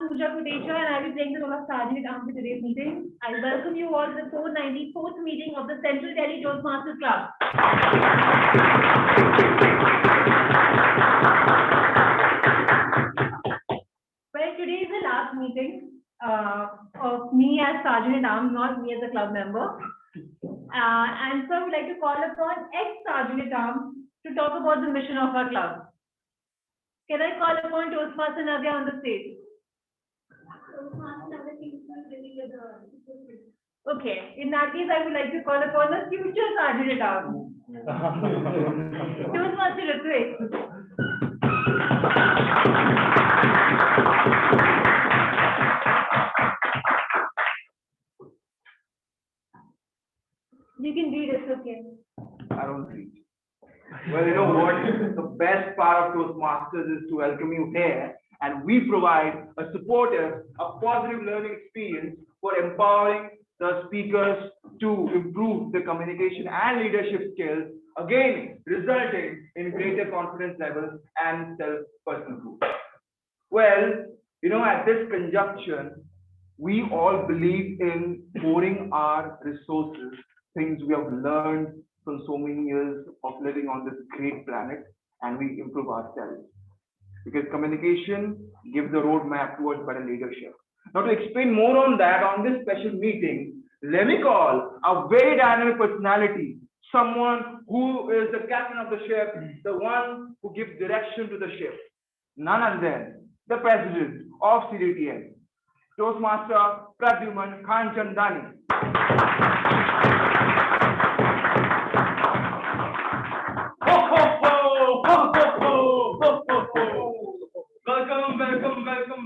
And I will be playing the role of Sergeant for today's meeting. I welcome you all to the 494th meeting of the Central Delhi Toastmasters Club. Well, today is the last meeting of me as Sergeant at Arms, not me as a club member. And so I would like to call upon ex-Sergeant at Arms to talk about the mission of our club. Can I call upon Toastmaster Navya on the stage? Okay, in that case, I would like to call upon the future Sergeant at Arms. Toastmaster Ritvik. You can read it, okay? I don't read. Well, you know what? The best part of Toastmasters is to welcome you here, and we provide a supportive, a positive learning experience for empowering the speakers to improve the communication and leadership skills, again, resulting in greater confidence levels and self-personal growth. Well, you know, at this conjunction, we all believe in pouring our resources, things we have learned from so many years of living on this great planet, and we improve ourselves. Because communication gives a roadmap towards better leadership. Now, to explain more on that, on this special meeting, let me call a very dynamic personality, someone who is the captain of the ship, the one who gives direction to the ship. None other than the president of CDTM, Toastmaster Pradyuman Kanchandani.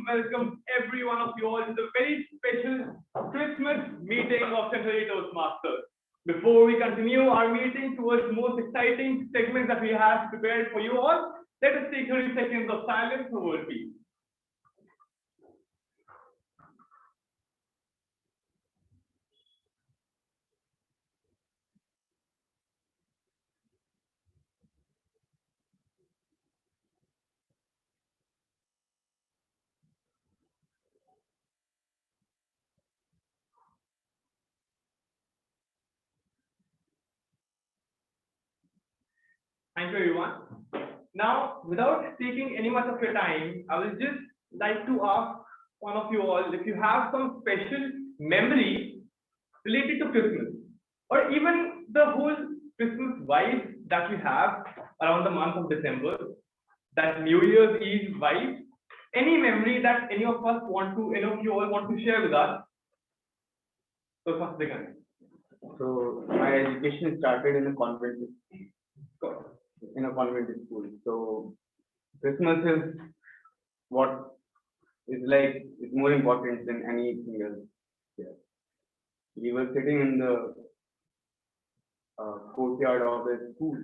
Welcome every one of you all to the very special Christmas meeting of Central Delhi Toastmasters. Before we continue our meeting towards the most exciting segments that we have prepared for you all, let us take 30 seconds of silence for world peace. Thank you, everyone. Now, without taking any much of your time, I will just like to ask one of you all if you have some special memory related to Christmas, or even the whole Christmas vibe that we have around the month of December, that New Year's Eve vibe. Any memory that any of us want to, any of you all want to share with us? So, first begin. So my education started in a convent school. So Christmas is what is like is more important than anything else. Yeah. We were sitting in the courtyard of the school,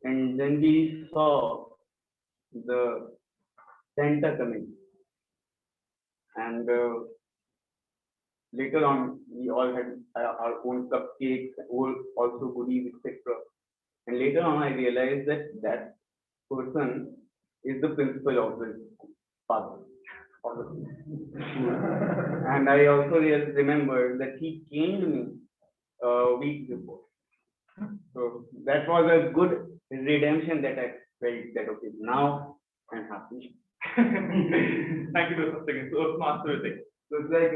and then we saw the Santa coming, and later on we all had our own cupcakes, also goodies, etc. And later on, I realized that that person is the principal of the father of the school. And I also remember that he came to me weeks before. So that was a good redemption that I felt that okay, now I'm happy. Thank you for saying. So, Master thing. So it's like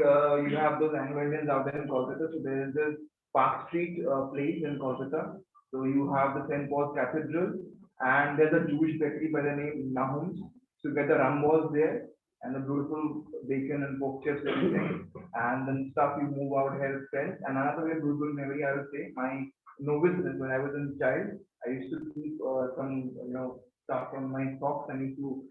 you have those annual events out there in Kolkata. So there is this Park Street place in Kolkata. So you have the St. Paul's Cathedral, and there's a Jewish bakery by the name Nahum's. So you get the rum balls there, and the beautiful bacon and pork chops, everything. And then stuff you move out here with friends. And another very beautiful memory, I would say, my noviceness when I was a child, I used to keep some stuff from my socks and used to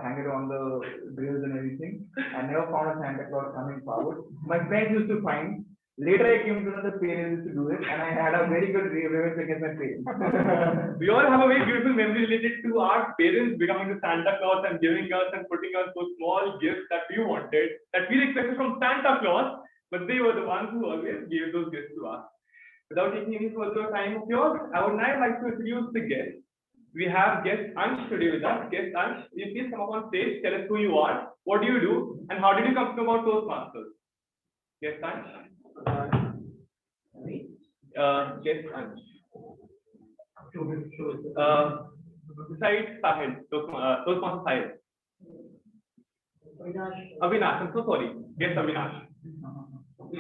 hang it on the grills and everything. I never found a Santa Claus coming forward. My friends used to find. Later I came to know the parents used to do it, and I had a very good revenge against my parents. We all have a very beautiful memory related to our parents becoming the Santa Claus and giving us and putting us those small gifts that we wanted, that we expected from Santa Claus, but they were the ones who always gave those gifts to us. Without taking any further time of yours, I would now like to introduce the guest. we have guest Ansh today with us. Guest Ansh, will you please come up on stage, tell us who you are, what do you do, and how did you come to know about Toastmasters? Guest Ansh. Guest Ansh. Beside Sahil, Toastmaster Sahil. Avinash, I'm so sorry. Guest Avinash. You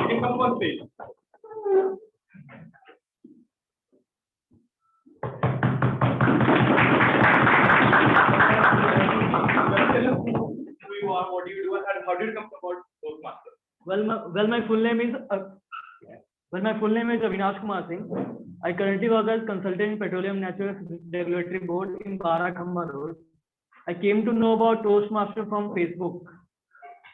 can come on stage. Tell us who you are, what do you do, and how did you come about Toastmasters? My full name is Avinash Kumar Singh. I currently work as consultant in Petroleum Natural Regulatory Board in Barakhamba Road. I came to know about Toastmaster from Facebook,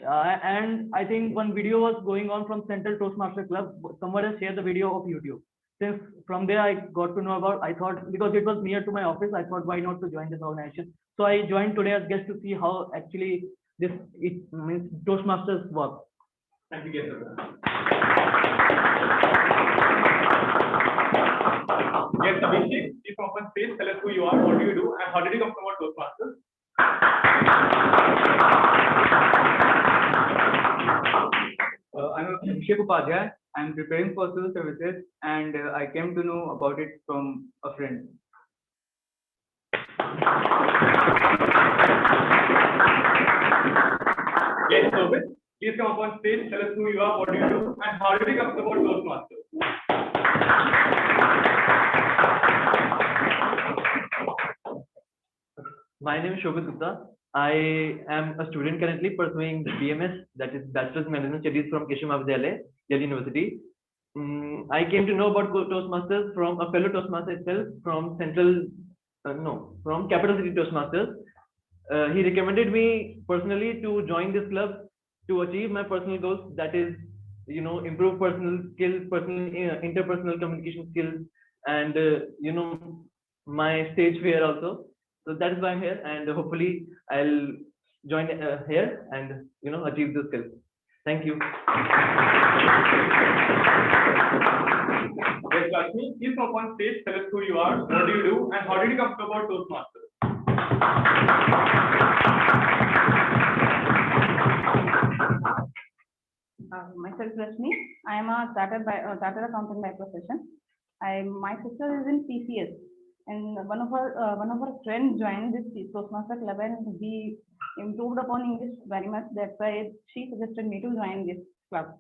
and I think one video was going on from Central Toastmaster Club. Someone has shared the video of YouTube. Since from there I got to know about. I thought because it was near to my office, I thought why not to join this organization. So I joined today as guest to see how actually it means Toastmasters work. Thank you, guest. Yes, Abhishek, please come up on stage, tell us who you are, what do you do, and how did you come to know about Toastmasters? I'm Abhishek Upadhyay. I'm preparing for civil services, and I came to know about it from a friend. Yes, Shobit, please come up on stage, tell us who you are, what do you do, and how did you come to know about Toastmasters? My name is Shobit Gupta. I am a student currently pursuing BMS, that is Bachelor's Management Studies from Keshav Mahavidyalaya, Delhi University. I came to know about Toastmasters from a fellow Toastmaster itself from from Capital City Toastmasters. He recommended me personally to join this club to achieve my personal goals, that is, improve personal skills, interpersonal communication skills, and my stage fear also. So that is why I'm here, and hopefully I'll join here and achieve those skills. Thank you. Yes, Lakshmi, please come up on stage, tell us who you are, what do you do, and how did you come to know about Toastmasters? Myself, Lakshmi. I am a chartered accountant by profession. My sister is in PCS, and one of her friends joined this Toastmaster club, and we improved upon English very much. That's why she suggested me to join this club.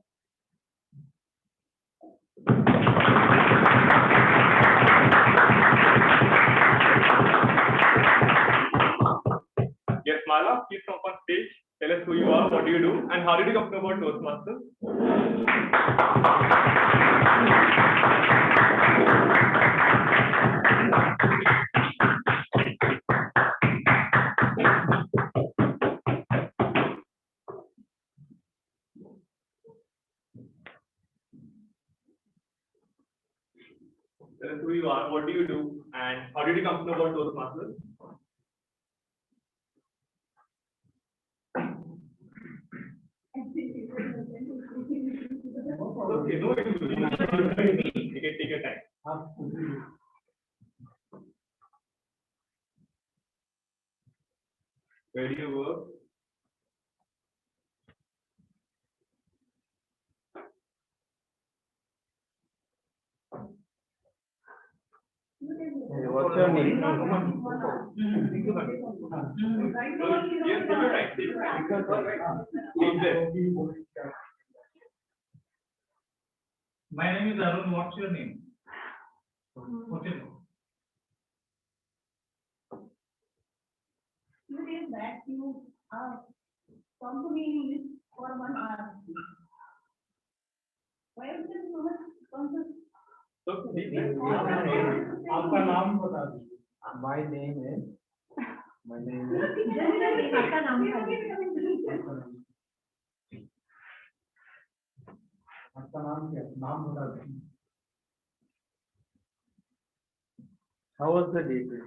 Yes, Mala, please come up on stage, tell us who you are, what do you do, and how did you come to know about Toastmasters? Tell us who you are, what do you do, and how did you come to know about Toastmasters? Okay, no issue. You can take your time. Where do you work? What's your name? Yes, take your time. Take your time. Leave there. My name is Arun. What's your name? What's your name? Few days back, you come to me in English for 1 hour. Why is there so much concept? आपका नाम बता दीजिए. My name is. आपका नाम क्या है? आपका नाम क्या है? नाम बता दीजिए. How was the day today?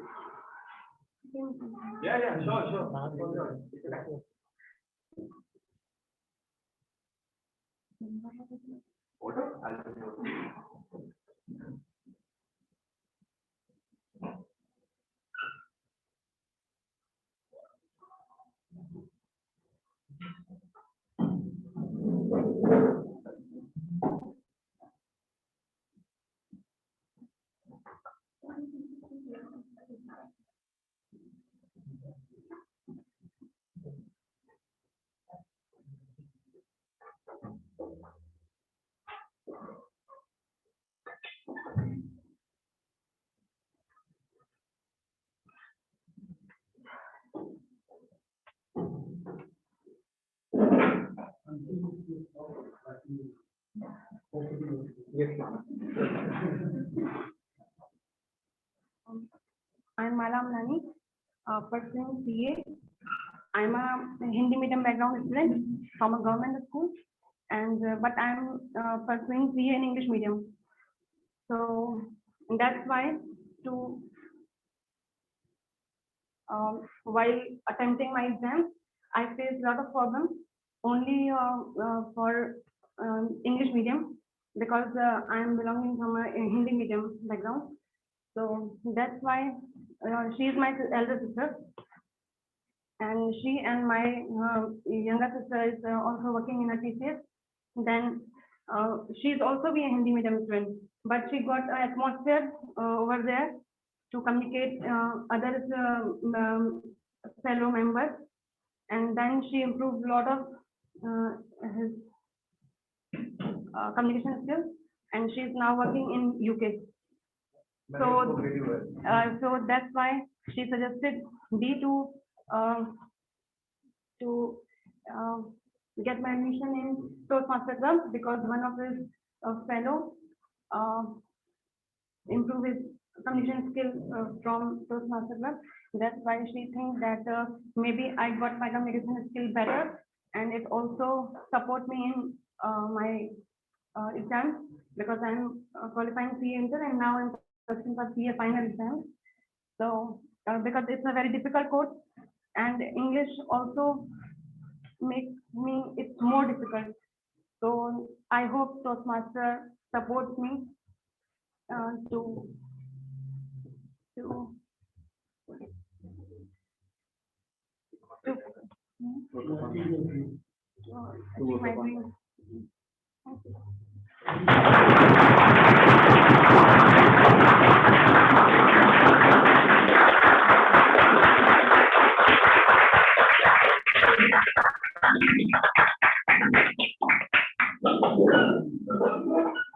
Yeah, sure. I'm Malam Nani, pursuing CA. I'm a Hindi medium background student from a government school, and but I'm pursuing CA in English medium. So that's why to while attempting my exams, I faced a lot of problems only for English medium because I'm belonging from a Hindi medium background. So that's why she is my elder sister, and she and my younger sister is also working in a TCS. Then she's also be a Hindi medium student, but she got an atmosphere over there to communicate other fellow members, and then she improved a lot of his communication skills, and she's now working in UK. So, so that's why she suggested me to get my admission in Toastmasters Club because one of his fellow improve his communication skill from Toastmasters Club. That's why she thinks that maybe I got my communication skill better, and it also support me in my exams because I'm qualifying CA inter and now I'm searching for CA final exams. So because it's a very difficult course, and English also makes me it's more difficult. So I hope Toastmaster supports me to achieve my dreams.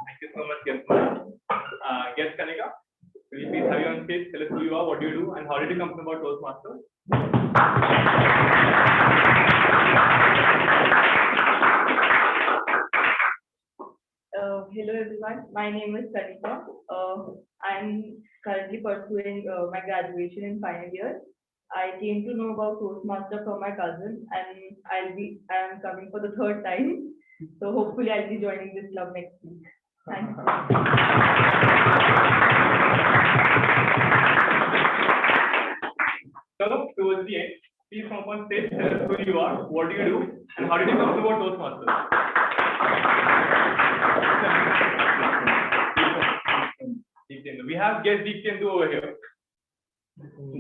Thank you so much, guest Kanika. Will you please have you on stage? Tell us who you are, what do you do, and how did you come to know about Toastmasters? Hello everyone, my name is Kanika. I'm currently pursuing my graduation in final year. I came to know about Toastmaster from my cousin, and I am coming for the third time. So hopefully I'll be joining this club next week. Thank you. So towards the end, please come on stage, tell us who you are, what do you do, and how did you come to know about Toastmasters? We have guest Deeptendu over here.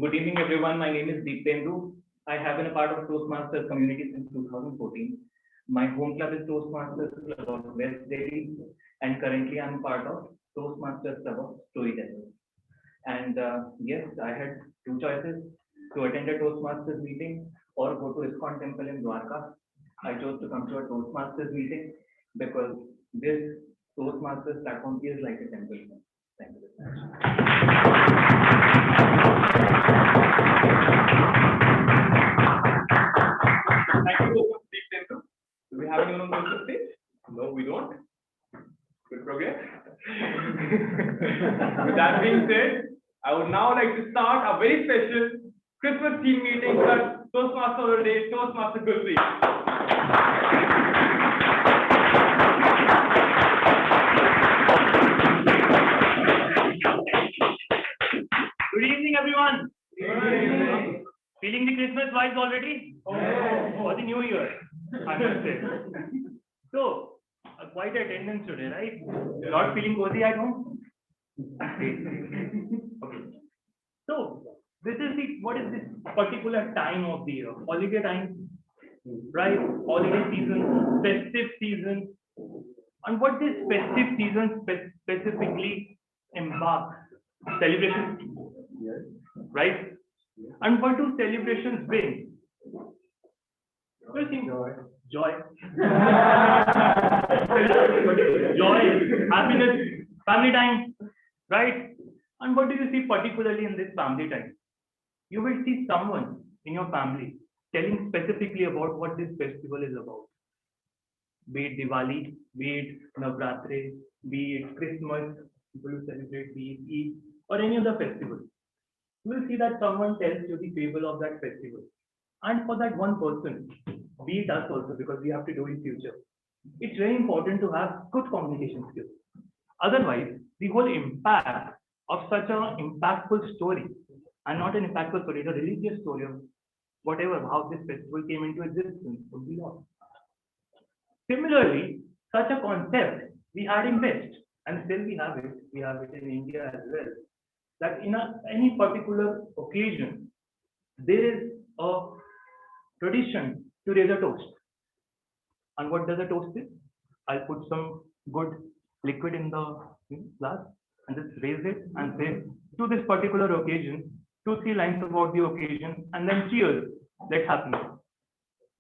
Good evening, everyone. My name is Deeptendu. I have been a part of Toastmasters community since 2014. My home club is Toastmasters Club of West Delhi, and currently I'm part of Toastmasters Club of Storytellers. And yes, I had two choices: to attend a Toastmasters meeting or go to ISKCON temple in Dwarka. I chose to come to a Toastmasters meeting because this Toastmasters platform is like a temple. Thank you very much. Thank you so much, Deeptendu. Do we have anyone on the stage? No, we don't. Good progress. With that being said, I would now like to start a very special Christmas theme meeting at Toastmaster Day, Toastmaster Gulri. Good evening, everyone. Feeling the Christmas vibes already? For the new year, I must say. So, quite attendance today, right? Not feeling cozy at home? Okay. So this is what is this particular time of the year? Holiday time, right? Holiday season, festive season. And what this festive season specifically embarks? Celebrations, right? And what do celebrations bring? Joy. Joy, happiness, family time, right? And what do you see particularly in this family time? You will see someone in your family telling specifically about what this festival is about. Be it Diwali, be it Navratri, be it Christmas, people who celebrate, be it Eid, or any other festival. You will see that someone tells you the fable of that festival. And for that one person, be it us also, because we have to do in future, it's very important to have good communication skills. Otherwise, the whole impact of such an impactful story, and not an impactful story, the religious story of whatever, how this festival came into existence, would be lost. Similarly, such a concept we had in West, and still we have it in India as well, that in any particular occasion, there is a tradition to raise a toast. And what does a toast is? I'll put some good liquid in the glass and just raise it and say, to this particular occasion, 2-3 lines about the occasion, and then cheers, let's happen.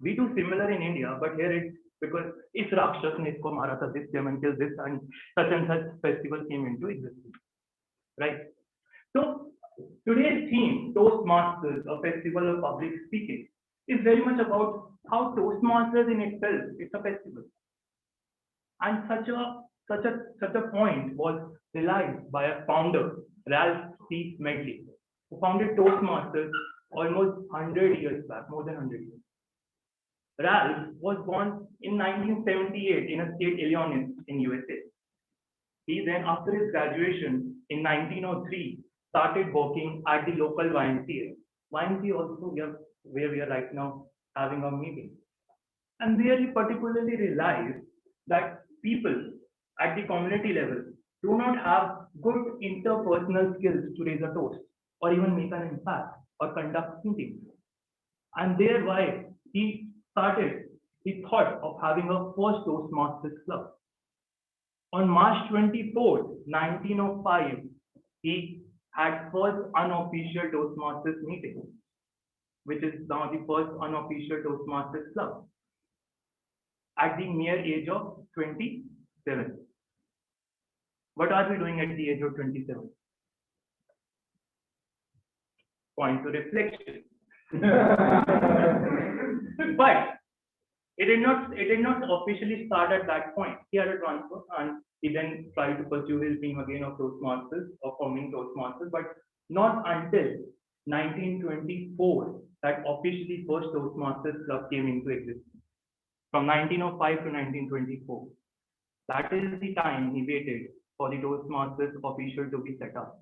We do similar in India, but here it's because if Rakshas ne isko mara tha, this demon killed this, and such festival came into existence, right? So today's theme, Toastmasters, a festival of public speaking, is very much about how Toastmasters in itself is a festival. And such a point was realized by a founder, Ralph C. Medley, who founded Toastmasters almost 100 years back, more than 100 years. Ralph was born in 1978 in a state Illinois in USA. He then, after his graduation in 1903, started working at the local YMCA. YMCA also where we are right now having a meeting. And there he particularly realized that people at the community level do not have good interpersonal skills to raise a toast or even make an impact or conduct meetings. And thereby he thought of having a first Toastmasters club. On March 24th, 1905, he had first unofficial Toastmasters meeting, which is now the first unofficial Toastmasters club, at the mere age of 27. What are we doing at the age of 27? Point to reflection. But it did not officially start at that point. He had a transfer and he then tried to pursue his dream again of Toastmasters, of forming Toastmasters, but not until 1924 that officially first Toastmasters club came into existence. From 1905 to 1924. That is the time he waited for the Toastmasters official to be set up.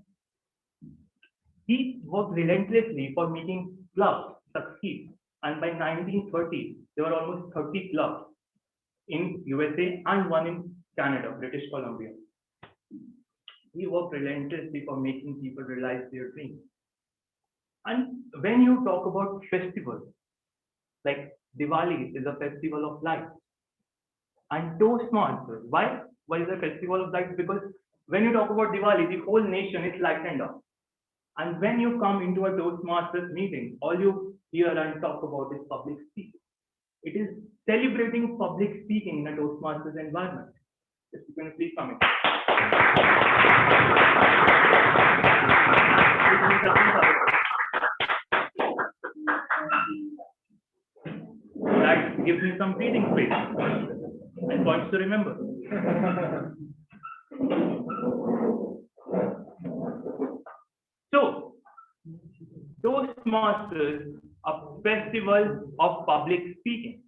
He worked relentlessly for making clubs succeed, and by 1930, there were almost 30 clubs in USA and one in Canada, British Columbia. He worked relentlessly for making people realize their dreams. And when you talk about festivals, like Diwali is a festival of lights, and Toastmasters, why is a festival of lights? Because when you talk about Diwali, the whole nation is lightened up. And when you come into a Toastmasters meeting, all you hear and talk about is public speaking. It is celebrating public speaking in a Toastmasters environment. If you can please come in. That gives me some breathing space and points to remember. So, Toastmasters, a festival of public speaking.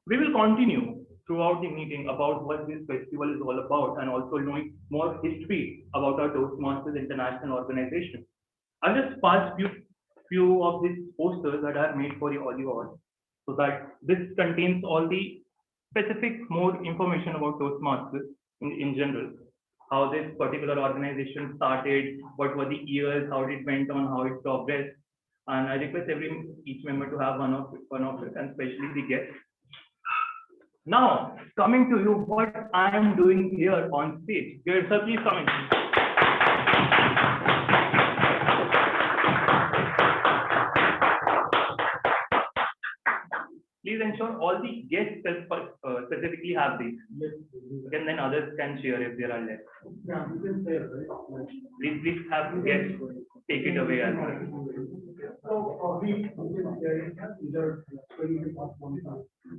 We will continue throughout the meeting about what this festival is all about and also knowing more history about our Toastmasters International Organization. I'll just pass few of these posters that are made for all you all, so that this contains all the specific more information about Toastmasters in general, how this particular organization started, what were the years, how it went on, how it progressed. And I request each member to have one of it, and especially the guests. Now, coming to you, what I am doing here on stage. Here, sir, please come in. Please ensure all the guests specifically have these. And then others can share if there are less. Yeah, you can say, right? Please have guests take it away as well.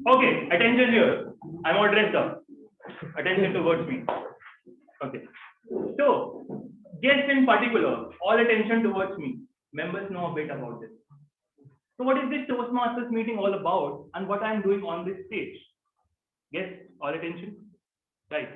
Okay, attention here. I'm all dressed up. Attention towards me. Okay. So, guests in particular, all attention towards me. Members know a bit about this. So what is this Toastmasters meeting all about, and what I'm doing on this stage? Guests, all attention? Right.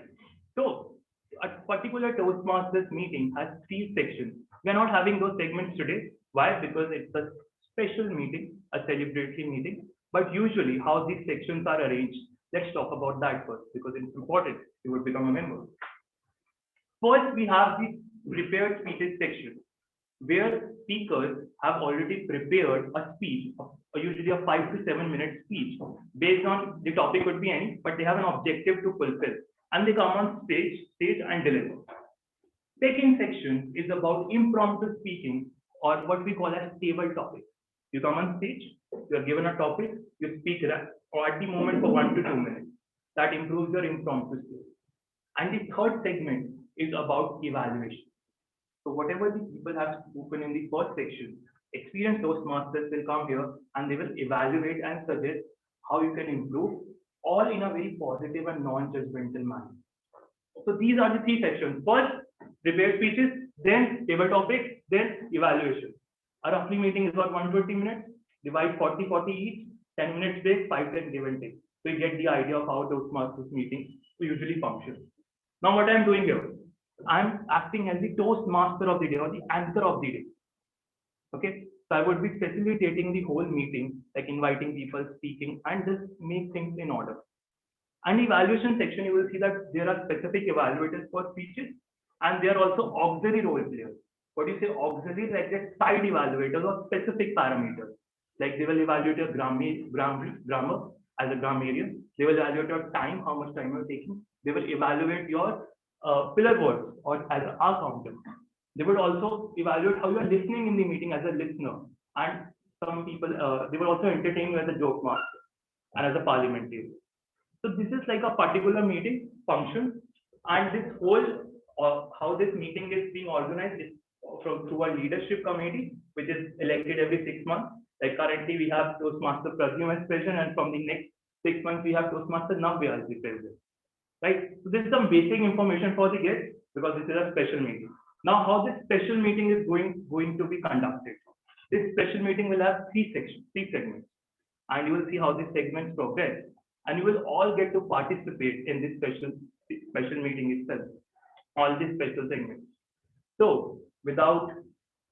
So, a particular Toastmasters meeting has 3 sections. We are not having those segments today. Why? Because it's a special meeting, a celebratory meeting. But usually, how these sections are arranged, let's talk about that first, because it's important. You would become a member. First, we have the prepared speeches section, where speakers have already prepared a speech, usually a 5 to 7 minute speech, based on the topic could be any, but they have an objective to fulfill, and they come on stage and deliver. Second section is about impromptu speaking, or what we call as table topics. You come on stage, you are given a topic, you speak or at the moment for 1 to 2 minutes. That improves your impromptu skills. And the third segment is about evaluation. So whatever the people have spoken in the first section, experienced Toastmasters will come here and they will evaluate and suggest how you can improve, all in a very positive and non-judgmental manner. So these are the 3 sections. First, prepared speeches, then table topics, then evaluation. A roughly meeting is about 120 minutes, divide 40-40 each, 10 minutes break, 5-10 give and take. So you get the idea of how Toastmasters meetings usually function. Now what I'm doing here, I'm acting as the Toastmaster of the day or the anchor of the day. Okay, so I would be facilitating the whole meeting, like inviting people, speaking, and just make things in order. And evaluation section, you will see that there are specific evaluators for speeches, and there are also auxiliary role players. What do you say auxiliary? Like the side evaluators or specific parameters. Like they will evaluate your grammar as a grammarian. They will evaluate your time, how much time you're taking. They will evaluate your pillar words or as an accountant. They would also evaluate how you are listening in the meeting as a listener. And some people, they will also entertain you as a joke master and as a parliamentarian. So this is like a particular meeting function, and this whole how this meeting is being organized is through a leadership committee, which is elected every 6 months. Like currently we have Toastmaster Pradyum as president, and from the next 6 months we have Toastmaster Navya as the president. Right? So this is some basic information for the guests, because this is a special meeting. Now, how this special meeting is going to be conducted? This special meeting will have 3 segments, and you will see how these segments progress, and you will all get to participate in this special meeting itself, all these special segments. So, without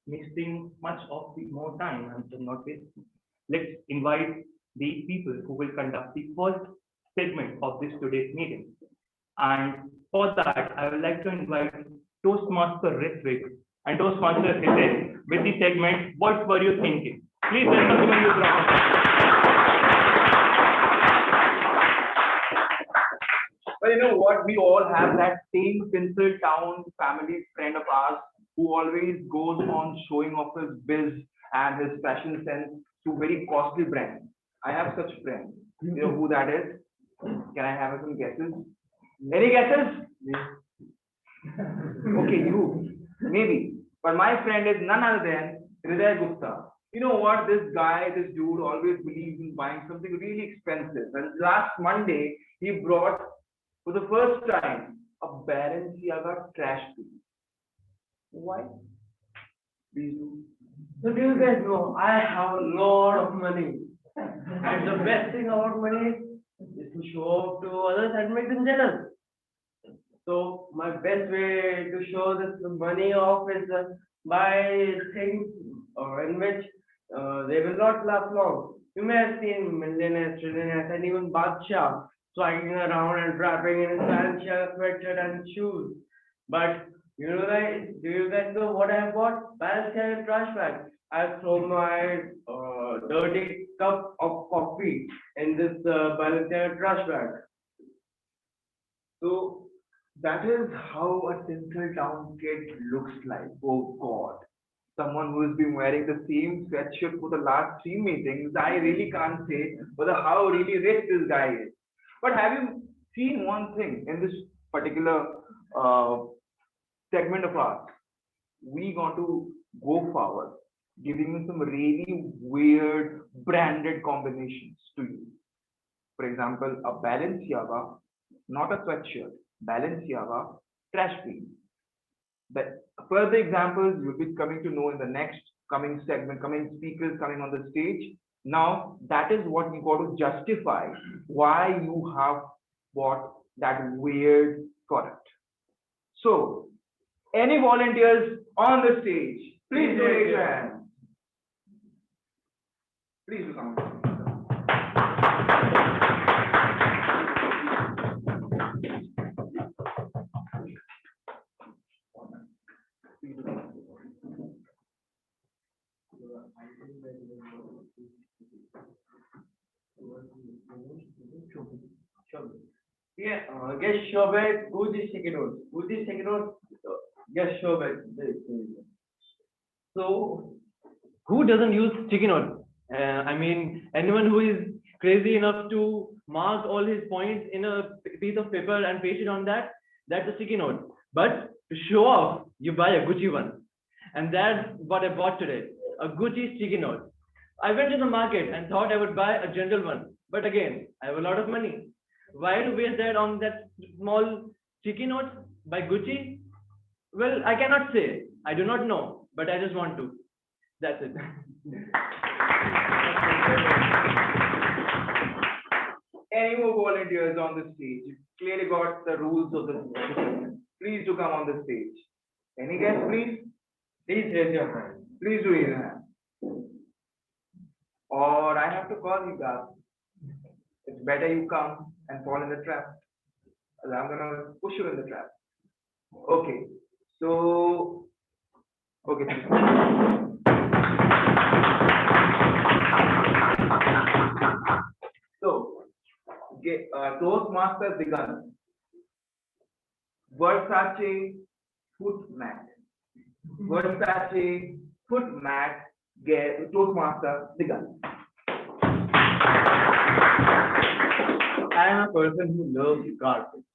wasting much of the more time, I'm not wasting, let's invite the people who will conduct the first segment of this today's meeting. And for that, I would like to invite Toastmaster Ritvik and Toastmaster Hitesh with the segment, What Were You Thinking? Please welcome them in this round. Well, you know what? We all have that same pencil town family friend of ours who always goes on showing off his biz and his fashion sense to very costly brands. I have such friends. You know who that is? Can I have some guesses? Any guesses? Okay, you. Maybe. But my friend is none other than Hriday Gupta. You know what? This dude always believes in buying something really expensive. And last Monday, he brought, for the first time, a Balenciaga trash piece. Why? Please do. So do you guys know, I have a lot of money. And the best thing about money is to show off to others and make them jealous. So my best way to show this money off is by things in which they will not last long. You may have seen millionaires, trillionaires, and even Badshah swagging around and rapping in his Balenciaga sweatshirt and shoes. But do you guys know what I bought? Balenciaga trash bag. I throw my dirty cup of coffee in this Balenciaga trash bag. So that is how a central town kid looks like. Oh God. Someone who has been wearing the same sweatshirt for the last 3 meetings, I really can't say whether how really rich this guy is. But have you seen one thing in this particular uh, segment of ours? We going to go forward, giving you some really weird branded combinations to you. For example, a Balenciaga, not a sweatshirt, Balenciaga trash bin. The further examples you'll be coming to know in the next coming segment, coming speakers coming on the stage. Now, that is what we got to justify why you have bought that weird product. So, any volunteers on the stage, please raise your hand. Please come. Yeah, guess Shobek, Gucci sticky notes. Gucci sticky notes, guess Shobek. So, who doesn't use sticky notes? I mean, anyone who is crazy enough to mark all his points in a piece of paper and paste it on that, that's a sticky note. But to show off, you buy a Gucci one. And that's what I bought today, a Gucci sticky note. I went to the market and thought I would buy a general one. But again, I have a lot of money. Why to waste that on that small sticky note by Gucci? Well, I cannot say. I do not know, but I just want to. That's it. Any more volunteers on the stage? You clearly got the rules of the segment. Please do come on the stage. Any guests, please? Please raise your hand. Please do raise your hand. Or I have to call you guys. It's better you come and fall in the trap. I'm gonna push you in the trap. Okay. So, okay. So, Toastmasters begun. Versace foot mat. Versace foot mat. Toastmaster begun. I am a person who loves carpets.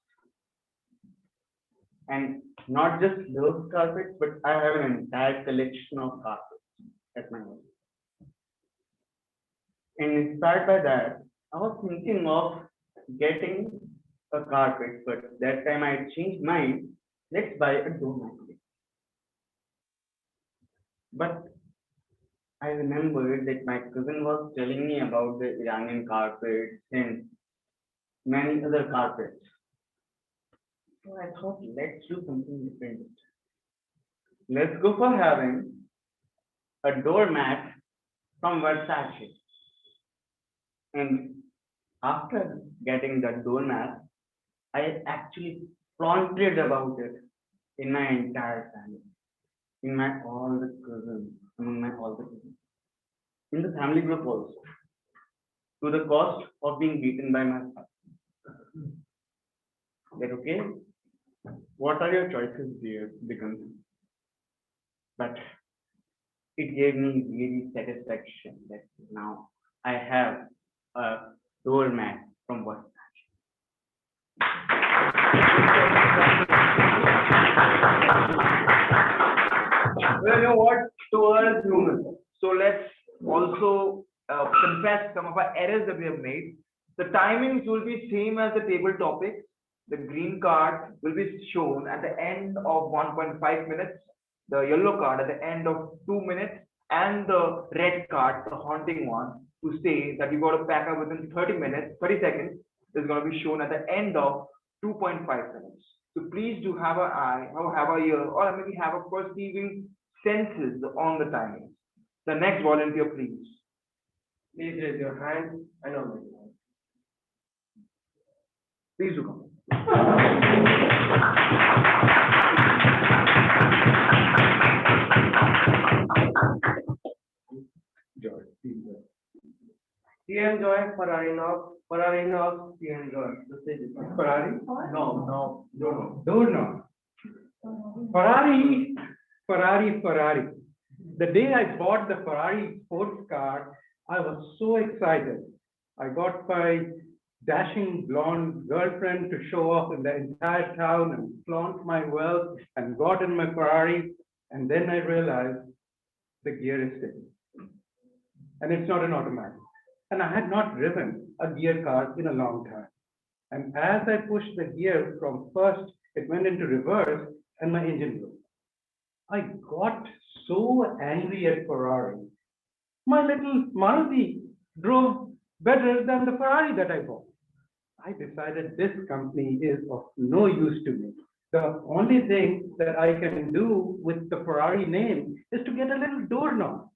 And not just loves carpets, but I have an entire collection of carpets at my home. And inspired by that, I was thinking of getting a carpet, but that time I changed mind. Let's buy a doormat. But I remembered that my cousin was telling me about the Iranian carpets and many other carpets. So I thought, let's do something different. Let's go for having a doormat from Versace. And after getting that doormat, I actually flaunted about it in my entire family, in my all the cousins, among my all the cousins, in the family group also, to the cost of being beaten by my father. That okay? What are your choices, dear? Becomes, but it gave me really satisfaction that now I have a doormat from Versace. Well, you know what? So are humans. So let's also confess some of our errors that we have made. The timings will be same as the table topics. The green card will be shown at the end of 1.5 minutes. The yellow card at the end of 2 minutes, and the red card, the haunting one, to say that you got to pack up within 30 minutes, 30 seconds, is going to be shown at the end of 2.5 minutes. So please do have an eye, or have a ear, or maybe have a perceiving senses on the timings. The next volunteer, please. Please raise your hand and on the Please do come. Joy, please go. TM Joy, Ferrari Knob, TM Joy. Ferrari? No. No. Ferrari. The day I bought the Ferrari sports car, I was so excited. I got my dashing blonde girlfriend to show off in the entire town and flaunt my wealth and got in my Ferrari. And then I realized the gear is sticking. And it's not an automatic. And I had not driven a gear car in a long time. And as I pushed the gear from first, it went into reverse and my engine blew. I got so angry at Ferrari. My little Maruti drove better than the Ferrari that I bought. I decided this company is of no use to me. The only thing that I can do with the Ferrari name is to get a little doorknob.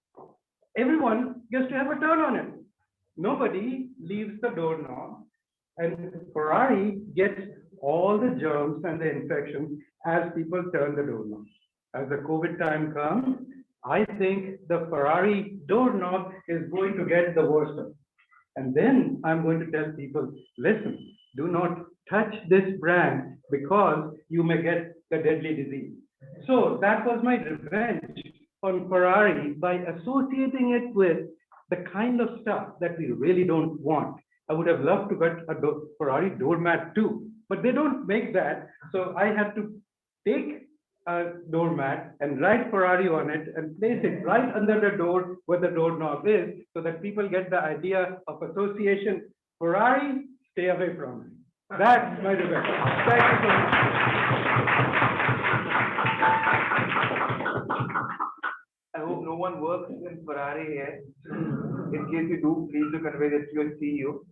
Everyone gets to have a turn on it. Nobody leaves the doorknob, and Ferrari gets all the germs and the infections as people turn the doorknob. As the COVID time comes, I think the Ferrari doorknob is going to get the worst of it. And then I'm going to tell people, listen, do not touch this brand because you may get the deadly disease. So that was my revenge on Ferrari by associating it with the kind of stuff that we really don't want. I would have loved to get a Ferrari doormat too, but they don't make that. So I had to take a doormat and write Ferrari on it and place it right under the door where the doorknob is so that people get the idea of association. Ferrari, stay away from it. That's my revenge. Thank you so much. I hope no one works in Ferrari here. In case you do, please do convey this to your CEO.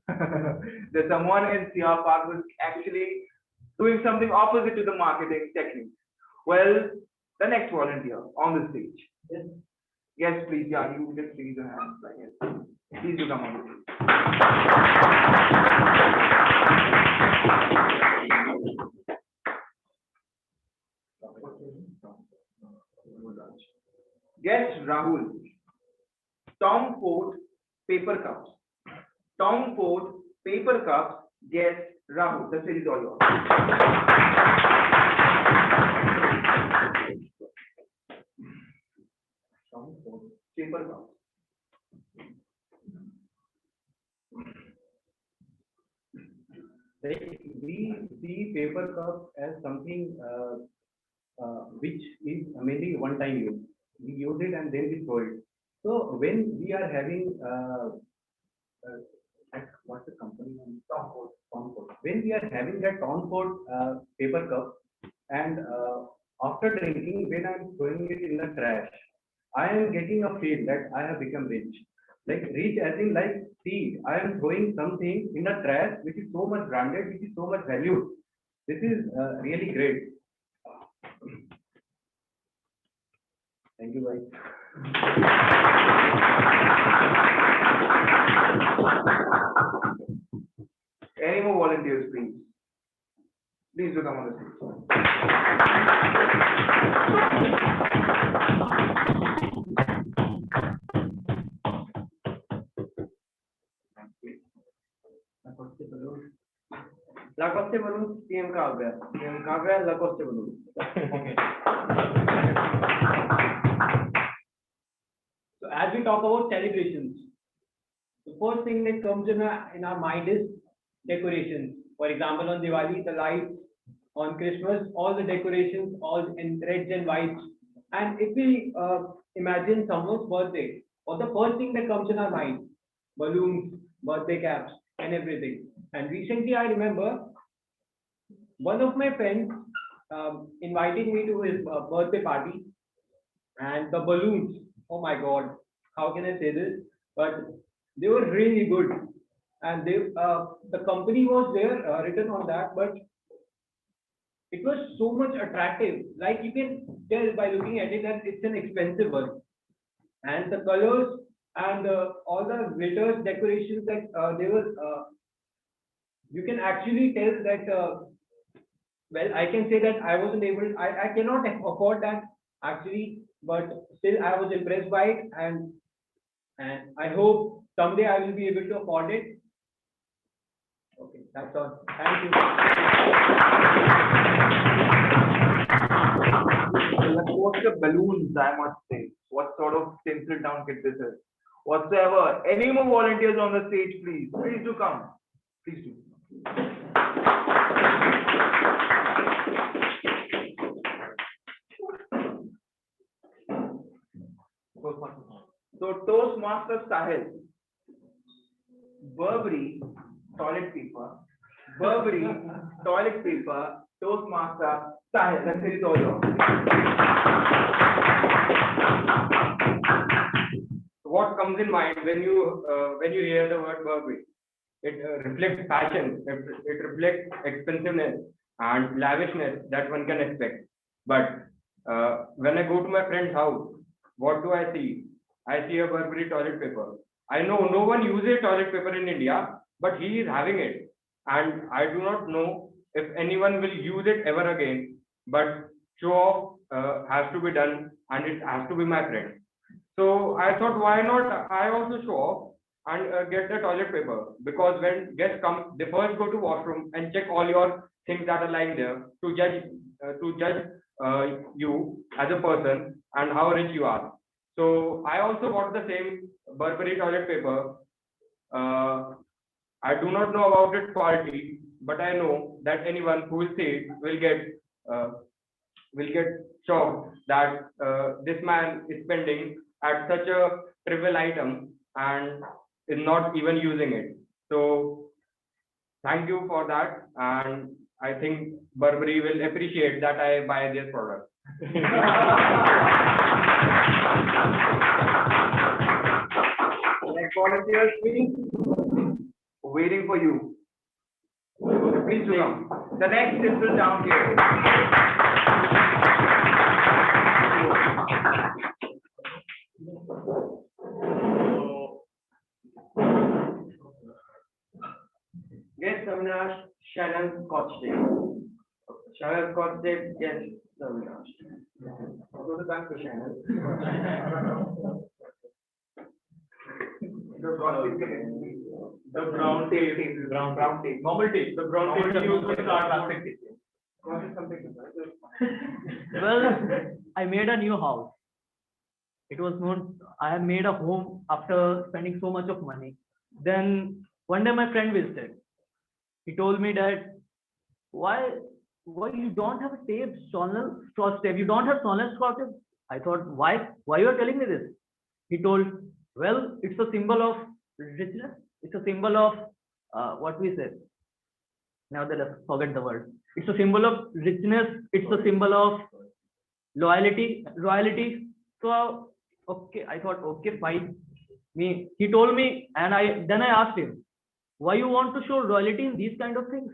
There's someone in CR Park who's actually doing something opposite to the marketing technique. Well, the next volunteer on the stage. Yes, please. Yeah, you just raise your hands. Like, please do come on the stage. Guess Rahul. Tom Ford paper cups. Tom Ford paper cups. Guess Rahul. The series all yours. Tom Ford paper cups. We see paper cup as something which is mainly one-time use. We use it and then we throw it. So when we are having what's the company name? Tom Ford. When we are having that Tom Ford paper cup, and after drinking, when I am throwing it in the trash, I am getting a feel that I have become rich. Like rich as in like, see, I am throwing something in the trash which is so much branded, which is so much valued. This is really great. Thank you, guys. Any more volunteers, please? Please do come on the stage. Lacoste balloons, TM Kavya. TM Kavya, Lacoste balloons. Okay. So as we talk about celebrations, the first thing that comes in our mind is decorations. For example, on Diwali, the lights. On Christmas, all the decorations, all in reds and whites. And if we imagine someone's birthday, or the first thing that comes in our mind, balloons, birthday caps, and everything. And recently, I remember one of my friends inviting me to his birthday party, and the balloons. Oh my God, how can I say this? But they were really good, and they the company was there written on that, but it was so much attractive. Like you can tell by looking at it that it's an expensive one, and the colors and all the glitters, decorations that they were you can actually tell that, well, I can say that I wasn't able, I cannot afford that actually, but still I was impressed by it, and I hope someday I will be able to afford it. Okay, that's all. Thank you. Let's watch the balloons, I must say. What sort of tinsel down kit this is. Whatsoever. Any more volunteers on the stage, please? Please do come. Please do. So Toastmasters Sahil, Burberry toilet paper, Burberry toilet paper, Toastmaster Sahil. That's it all. What comes in mind when you hear the word Burberry? It reflects fashion, it reflects expensiveness and lavishness that one can expect. But when I go to my friend's house, what do I see? I see a Burberry toilet paper. I know no one uses toilet paper in India, but he is having it. And I do not know if anyone will use it ever again. But show off has to be done, and it has to be my friend. So I thought, why not I also show off and get the toilet paper? Because when guests come, they first go to washroom and check all your things that are lying there to judge you as a person and how rich you are. So I also bought the same Burberry toilet paper. I do not know about its quality, but I know that anyone who will see it will get shocked that this man is spending at such a trivial item and is not even using it. So thank you for that, and I think Burberry will appreciate that I buy this product. Next volunteers, please. Waiting for you. Please do come. The next tinsel down here. Yes, Avinash, Shannon Scottsdale. Shannon Scottsdale, yes, Avinash. I'll go back to Shannon. The brown tape, brown tape, normal tape, the brown tape used for plastic tape. Well, I made a new house. It was not, I have made a home after spending so much of money. Then one day my friend visited. He told me that why you don't have a tape, scotch tape? You don't have scotch tape? I thought, why you are telling me this? He told, well, it's a symbol of richness. It's a symbol of what we said. Now that I forget the word. It's a symbol of richness. It's a symbol of loyalty. So okay, I thought, okay, fine. He told me, and then I asked him, why you want to show royalty in these kind of things?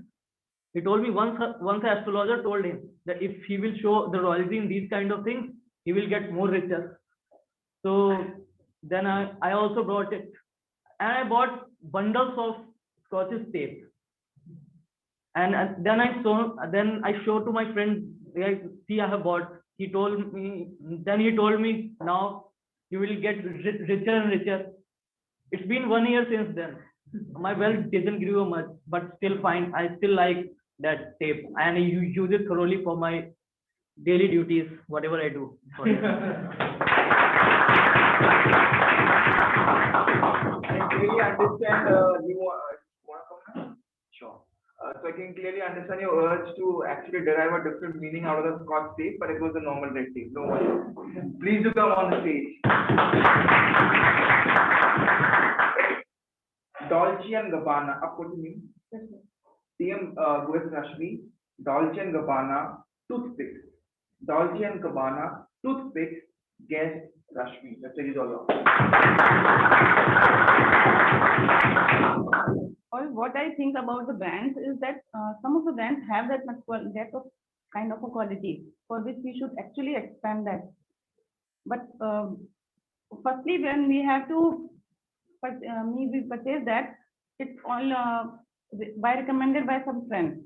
He told me once an astrologer told him that if he will show the royalty in these kind of things, he will get more richer. So then I also brought it, and I bought bundles of Scotch tape. And then I showed to my friend, see, I have bought. He told me, now you will get richer and richer. It's been 1 year since then. My wealth didn't grow much, but still fine. I still like that tape, and I use it thoroughly for my daily duties, whatever I do. I clearly understand you want to comment? Sure. So I can clearly understand your urge to actually derive a different meaning out of the Scotch tape, but it was a normal red tape. No worries. Please do come on the stage. Dolce and Gabbana. Up what do you mean? CM with Rashmi. Dolce and Gabbana toothpicks. Dolce and Gabbana toothpicks. Guest Rashmi. That's it is all. Or what I think about the brands is that some of the brands have that kind of a quality for which we should actually expand that. But firstly, when we have to we purchase that, it's all by recommended by some friends.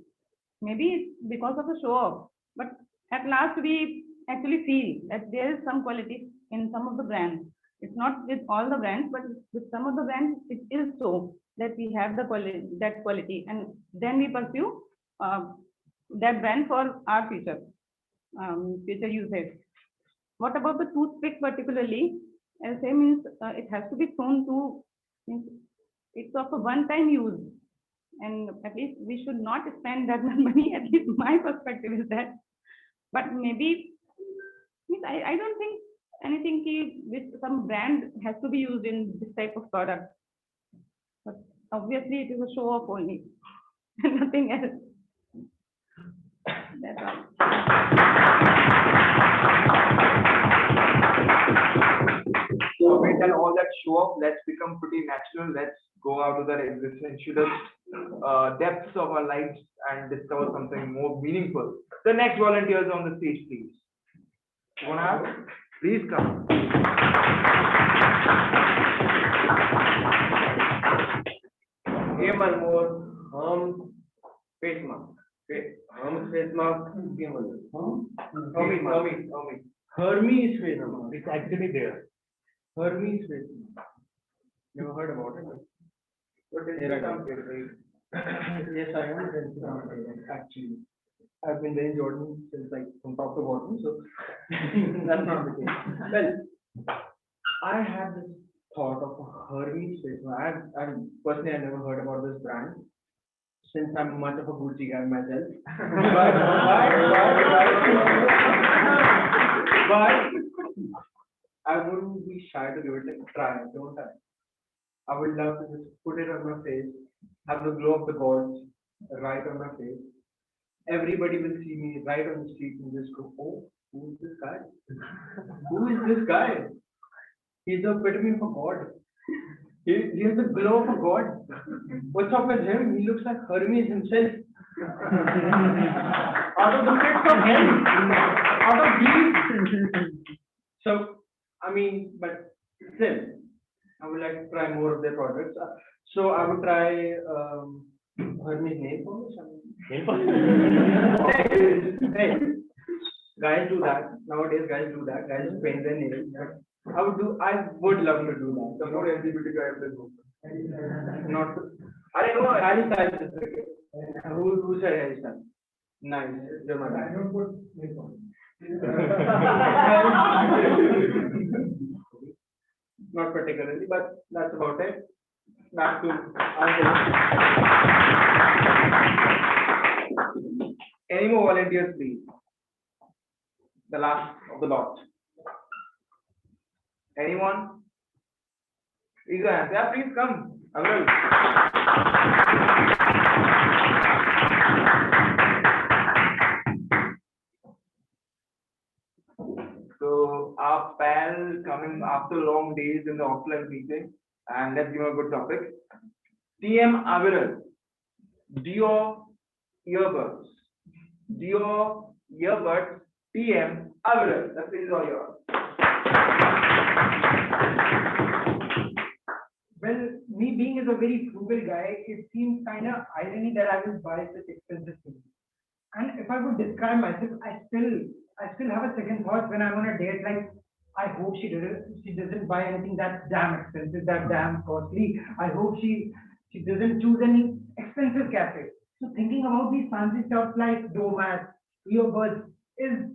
Maybe it's because of the show off, but at last we actually feel that there is some quality in some of the brands. It's not with all the brands, but with some of the brands, it is so that we have the quality, and then we pursue that brand for our future usage. What about the toothpick particularly? As I means, it has to be thrown to, means it's of a one-time use, and at least we should not spend that much money. At least my perspective is that. But maybe, means I don't think anything with some brand has to be used in this type of product. But obviously, it is a show off only, and nothing else. That's all. So we tell all that show off, let's become pretty natural. Let's go out to the existential depths of our lives and discover something more meaningful. The next volunteers on the stage, please. You wanna ask? Please come. Game one more. Face mask. Face mask. Game one. Tommy. Hermes face mask. It's actually there. Hermes face mask. Never heard about it. But yes, I am. Actually, I've been wearing Jordan since like from top to bottom, so that's not the case. Well, I had this thought of a Hermes face mask. I personally I never heard about this brand since I'm much of a Gucci guy myself. But I wouldn't be shy to give it a try, don't I? I would love to just put it on my face, have the glow of the gods right on my face. Everybody will see me right on the street and just go, oh, who is this guy? Who is this guy? He's the epitome of a god. He has the glow of a god. What's up with him? He looks like Hermes himself. Out of the pits of hell. Out of these. So, I mean, but still, I would like to try more of their products. So I would try Hermes nail polish. Hey, guys do that. Nowadays, guys do that. Guys paint their nails. I would love to do that. Support LGBT guy of the group. Not. I don't know. Hairstyle. Who said hairstyle? Nice. You're my man. I don't put makeup. Not particularly, but that's about it. Back to Any more volunteers, please? The last of the lot. Anyone? Please answer. Yeah, please come. I will. So our pal coming after long days in the offline meeting, and let's give him a good topic. TM Aviral, Dior earbuds. Dior earbuds, TM Aviral. That is all yours. Well, me being as a very frugal guy, it seems kind of irony that I will buy such expensive things. And if I would describe myself, I still have a second thought when I'm on a date. Like, I hope she doesn't buy anything that's damn expensive, that damn costly. I hope she doesn't choose any expensive cafe. So thinking about these fancy stuff like doormats, earbuds is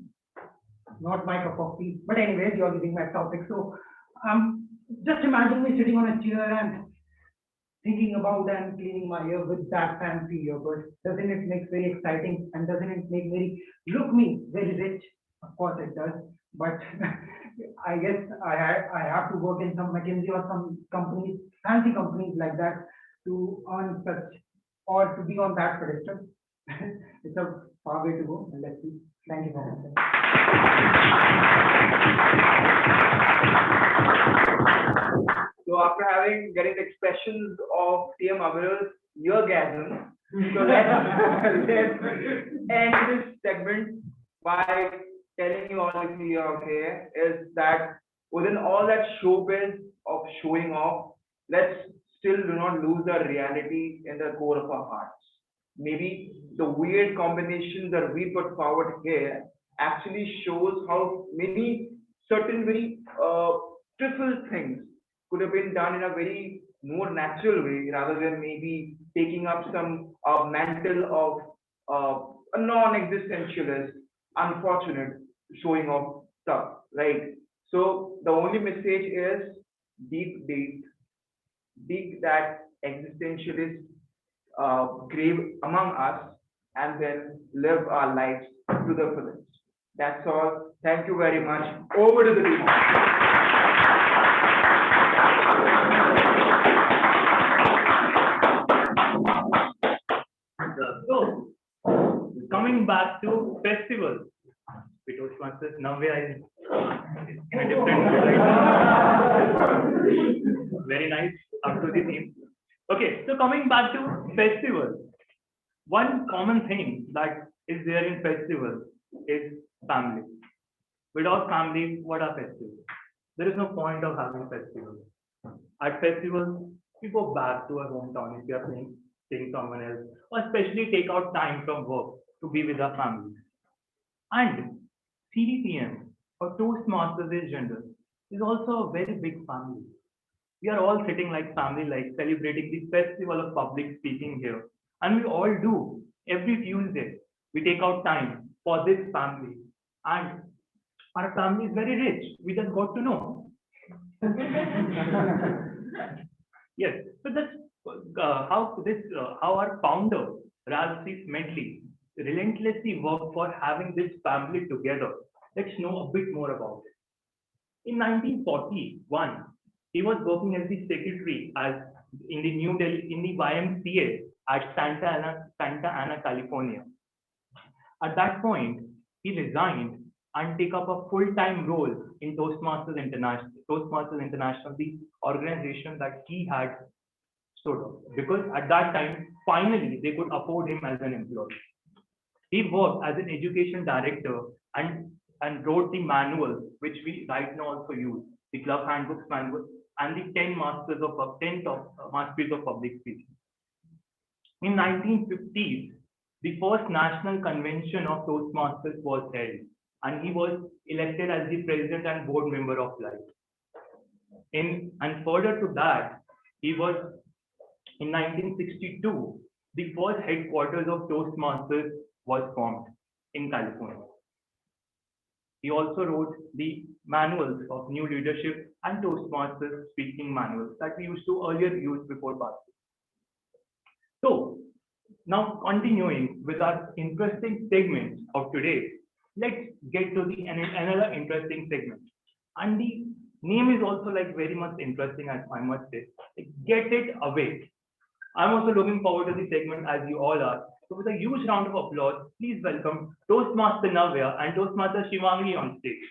not my cup of tea. But anyways, you're giving my topic. So just imagine me sitting on a chair and thinking about and cleaning my ear with that fancy earbud. Doesn't it make very exciting, and doesn't it make look me very rich? Of course it does. But I guess I have to work in some McKinsey or some companies, fancy companies like that, to earn such or to be on that pedestal. It's a far way to go, and let's see. Thank you very much. So after getting the expressions of TM Aviral's eargasm, so let's end this segment by telling you all if you are okay, is that within all that showbiz of showing off, let's still do not lose our reality in the core of our hearts. Maybe the weird combinations that we put forward here actually shows how many certain very trivial things could have been done in a very more natural way rather than maybe taking up some mantle of a non-existentialist, unfortunate showing of stuff, right? So the only message is dig that existentialist grave among us and then live our lives to the fullest. That's all. Thank you very much. Over to the team. So, coming back to festivals, Toastmasters now we are in a different mood right now. Very nice, up to the theme. Okay, so coming back to festivals, one common thing that is there in festivals is family. Without family, what are festivals? There is no point of having festivals. At festivals, we go back to our hometown if we are seeing someone else, or especially take out time from work to be with our families. And CDTM, or Toastmasters in general, is also a very big family. We are all sitting like family, like celebrating the festival of public speaking here. And we all do. Every Tuesday, we take out time for this family. And our family is very rich. We just got to know. Yes, so that's how our founder, Ralph Medley, relentlessly worked for having this family together. Let's know a bit more about it. In 1941, he was working as the secretary in the New Delhi, in the YMCA at Santa Ana, California. At that point, he resigned and took up a full-time role in Toastmasters International. Toastmasters International, the organization that he had stood up, because at that time, finally, they could afford him as an employee. He worked as an education director and wrote the manuals, which we right now also use, the club handbooks manual, and the 10 Masters of Public Speaking. In 1950s, the first national convention of Toastmasters was held, and he was elected as the president and board member of life. And further to that, he was in 1962, the first headquarters of Toastmasters was formed in California. He also wrote the manuals of new leadership and Toastmasters speaking manuals that we used to earlier use before passing. So now continuing with our interesting segment of today, let's get to another interesting segment. And the name is also like very much interesting, as I must say. Get it away. I'm also looking forward to the segment as you all are. So with a huge round of applause, please welcome Toastmaster Navya and Toastmaster Shivangi on stage.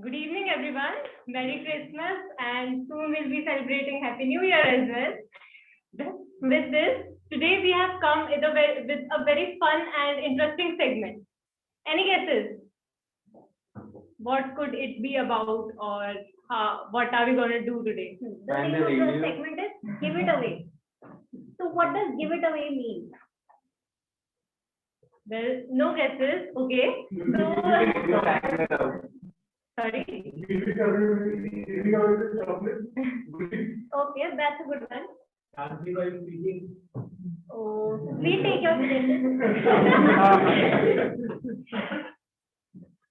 Good evening, everyone. Merry Christmas, and soon we'll be celebrating Happy New Year as well. With this, today we have come with a very fun and interesting segment. Any guesses? What could it be about, or what are we going to do today? The name of the segment is Give It Away. So what does give it away mean? Well, no guesses. Okay. So, sorry. Okay, that's a good one. Oh, We take your suggestion.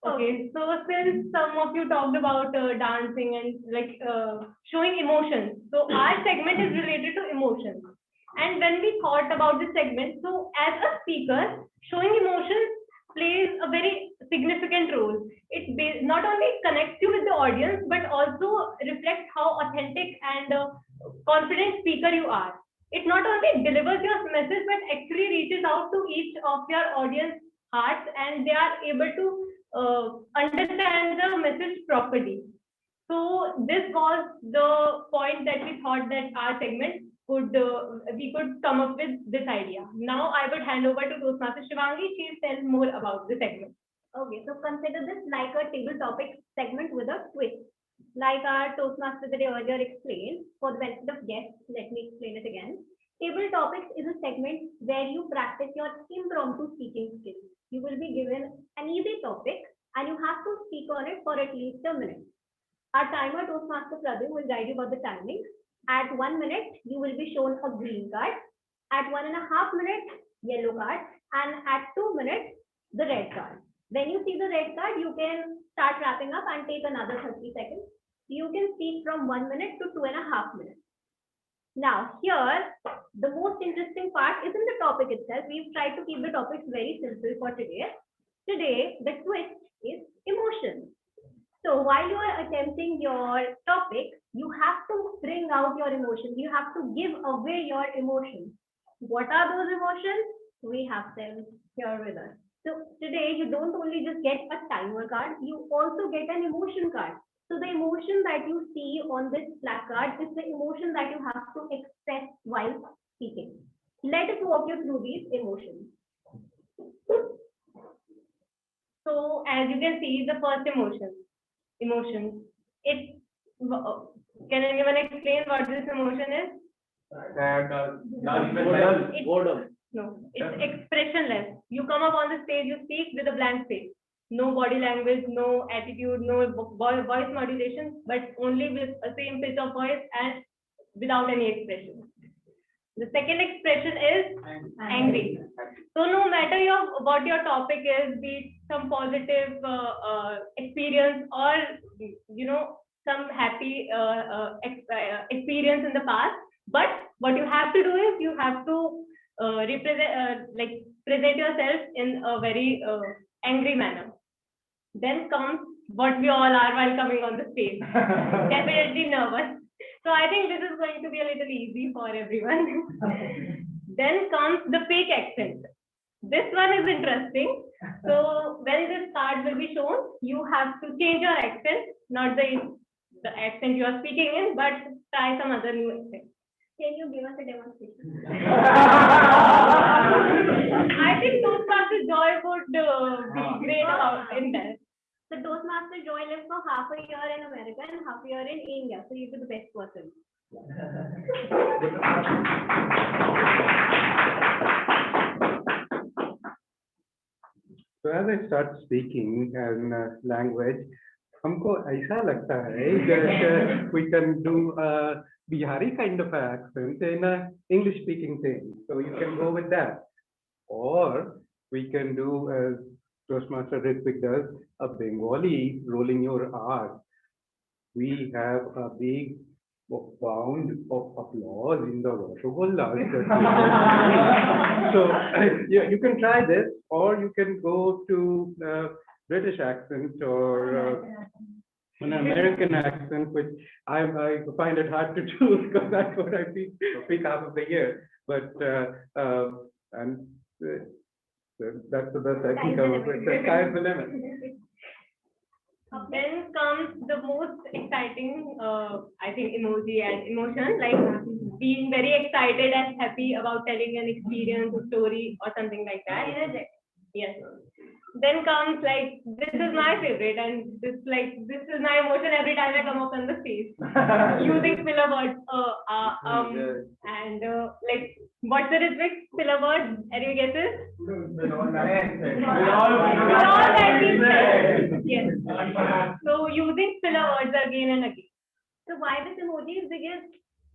okay. So since some of you talked about dancing and like showing emotions, so our segment is related to emotions. And when we thought about this segment, so as a speaker, showing emotions plays a very significant role. It not only connects you with the audience, but also reflects how authentic and confident speaker you are. It not only delivers your message, but actually reaches out to each of your audience hearts, and they are able to understand the message properly. So this was the point that we thought that our segment could we could come up with this idea. Now I would hand over to Toastmaster Shivangi. She will tell more about the segment. Okay, so consider this like a table topic segment with a twist. Like our Toastmaster that I earlier explained, for the benefit of guests, let me explain it again. Table topics is a segment where you practice your impromptu speaking skills. You will be given an easy topic and you have to speak on it for at least a minute. Our timer Toastmaster Prabhu will guide you about the timing. At 1 minute, you will be shown a green card. At 1.5 minutes, yellow card. And at 2 minutes, the red card. When you see the red card, you can start wrapping up and take another 30 seconds. You can speak from 1 minute to 2.5 minutes. Now, here, the most interesting part isn't the topic itself. We've tried to keep the topics very simple for today. Today, the twist is emotion. So while you are attempting your topic, you have to bring out your emotions. You have to give away your emotions. What are those emotions? We have them here with us. So today, you don't only just get a timer card, you also get an emotion card. So the emotion that you see on this placard is the emotion that you have to express while speaking. Let us walk you through these emotions. So as you can see, the first emotion. Can anyone explain what this emotion is? Boredom. No, it's expressionless. You come up on the stage, you speak with a blank face. No body language, no attitude, no voice modulation, but only with a same pitch of voice and without any expression. The second expression is angry. So no matter what your topic is, be it some positive experience or some happy experience in the past, but what you have to do is you have to present yourself in a very angry manner. Then comes what we all are while coming on the stage. Definitely nervous. So I think this is going to be a little easy for everyone. Then comes the fake accent. This one is interesting. So when this card will be shown, you have to change your accent, not the accent you are speaking in, but try some other new accent. Can you give us a demonstration? I think Toastmaster Joy would be great in that. So Toastmaster Joy lived for half a year in America and half a year in India. So you'd be the best person. So as I start speaking in language, हमको ऐसा लगता है that we can do a Bihari kind of accent in a English speaking thing. So you can go with that. Or we can do, as Toastmaster Ritvik does, a Bengali rolling your R. We have a big bound of applause in the Roshogolla. So you can try this, or you can go to British accent or an American accent, which I find it hard to do because that's what I speak half of the year. But and that's the best I can come up with. The sky is the limit. Then comes the most exciting, I think, emoji and emotion, like being very excited and happy about telling an experience, a story, or something like that. Yes. Then comes like, this is my favorite, and this is my emotion every time I come up on the stage. Using filler words, and like, what's the Ritvik filler word? Any guesses? Yes. So using filler words again and again. So why this emoji is because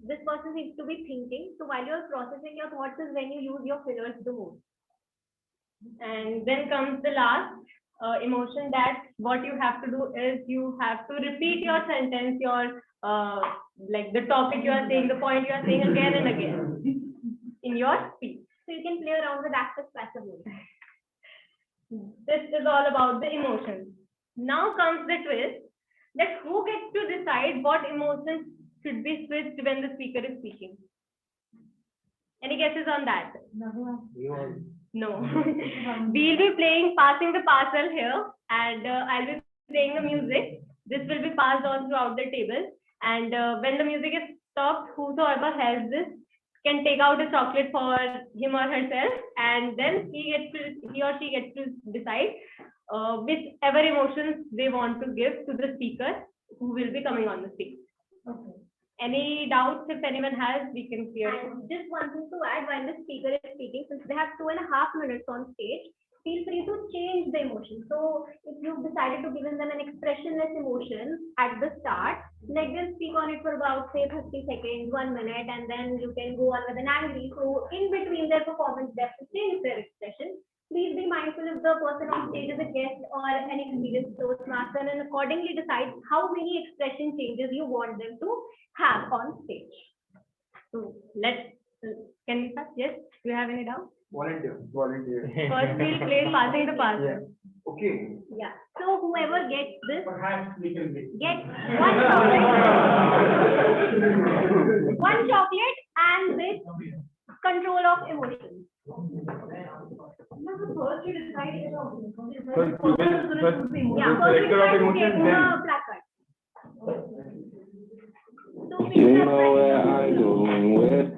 this person needs to be thinking. So while you're processing your thoughts is when you use your fillers the most. And then comes the last emotion, that what you have to do is you have to repeat your sentence, your like the topic you are saying, the point you are saying again and again in your speech. So you can play around with active passive voice. This is all about the emotions. Now comes the twist, that who gets to decide what emotions should be switched when the speaker is speaking? Any guesses on that? No. We'll be playing passing the parcel here, and I'll be playing the music. This will be passed on throughout the table, and when the music is stopped, whosoever has this can take out a chocolate for him or herself, and then he or she gets to decide whichever emotions they want to give to the speaker who will be coming on the stage. Okay. Any doubts, if anyone has, we can clear it. And just one thing to add, while the speaker is speaking, since they have 2.5 minutes on stage, feel free to change the emotion. So if you've decided to give them an expressionless emotion at the start, let them speak on it for about, say, 30 seconds, 1 minute, and then you can go on with an angry. So in between their performance, they have to change their expression. Please be mindful if the person on stage is a guest or an experienced Toastmaster, and accordingly decide how many expression changes you want them to have on stage. So can we start? Yes, do you have any doubt? Volunteer. First we'll play passing the parcel. Okay. Yeah. So whoever gets this, Perhaps we can be. gets one chocolate, one chocolate and this control of emotions. First you decide it. First you Yeah, first we director of try to emotions, get then. the placard. So we You have know where I'm going with.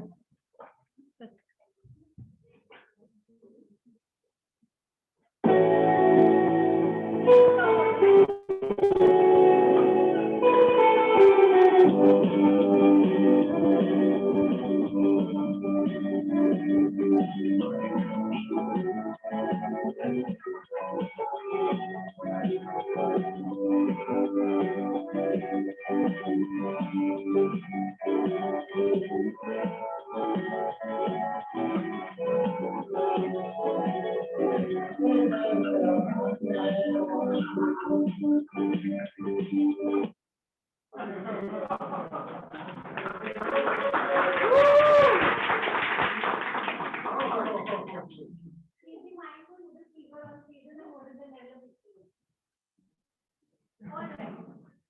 Alright.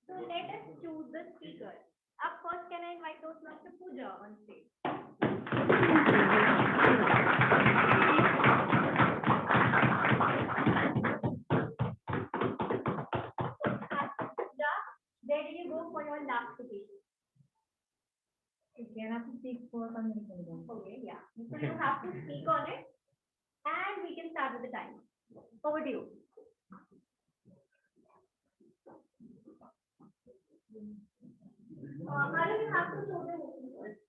So let us choose the speaker. Up first, can I invite Toastmaster Pooja on stage? Pooja, where do you go for your last occasion? You can have to speak for something. Okay, yeah. So you have to speak on it, and we can start with the time. Over to you. Arun, you have to show the emotion first.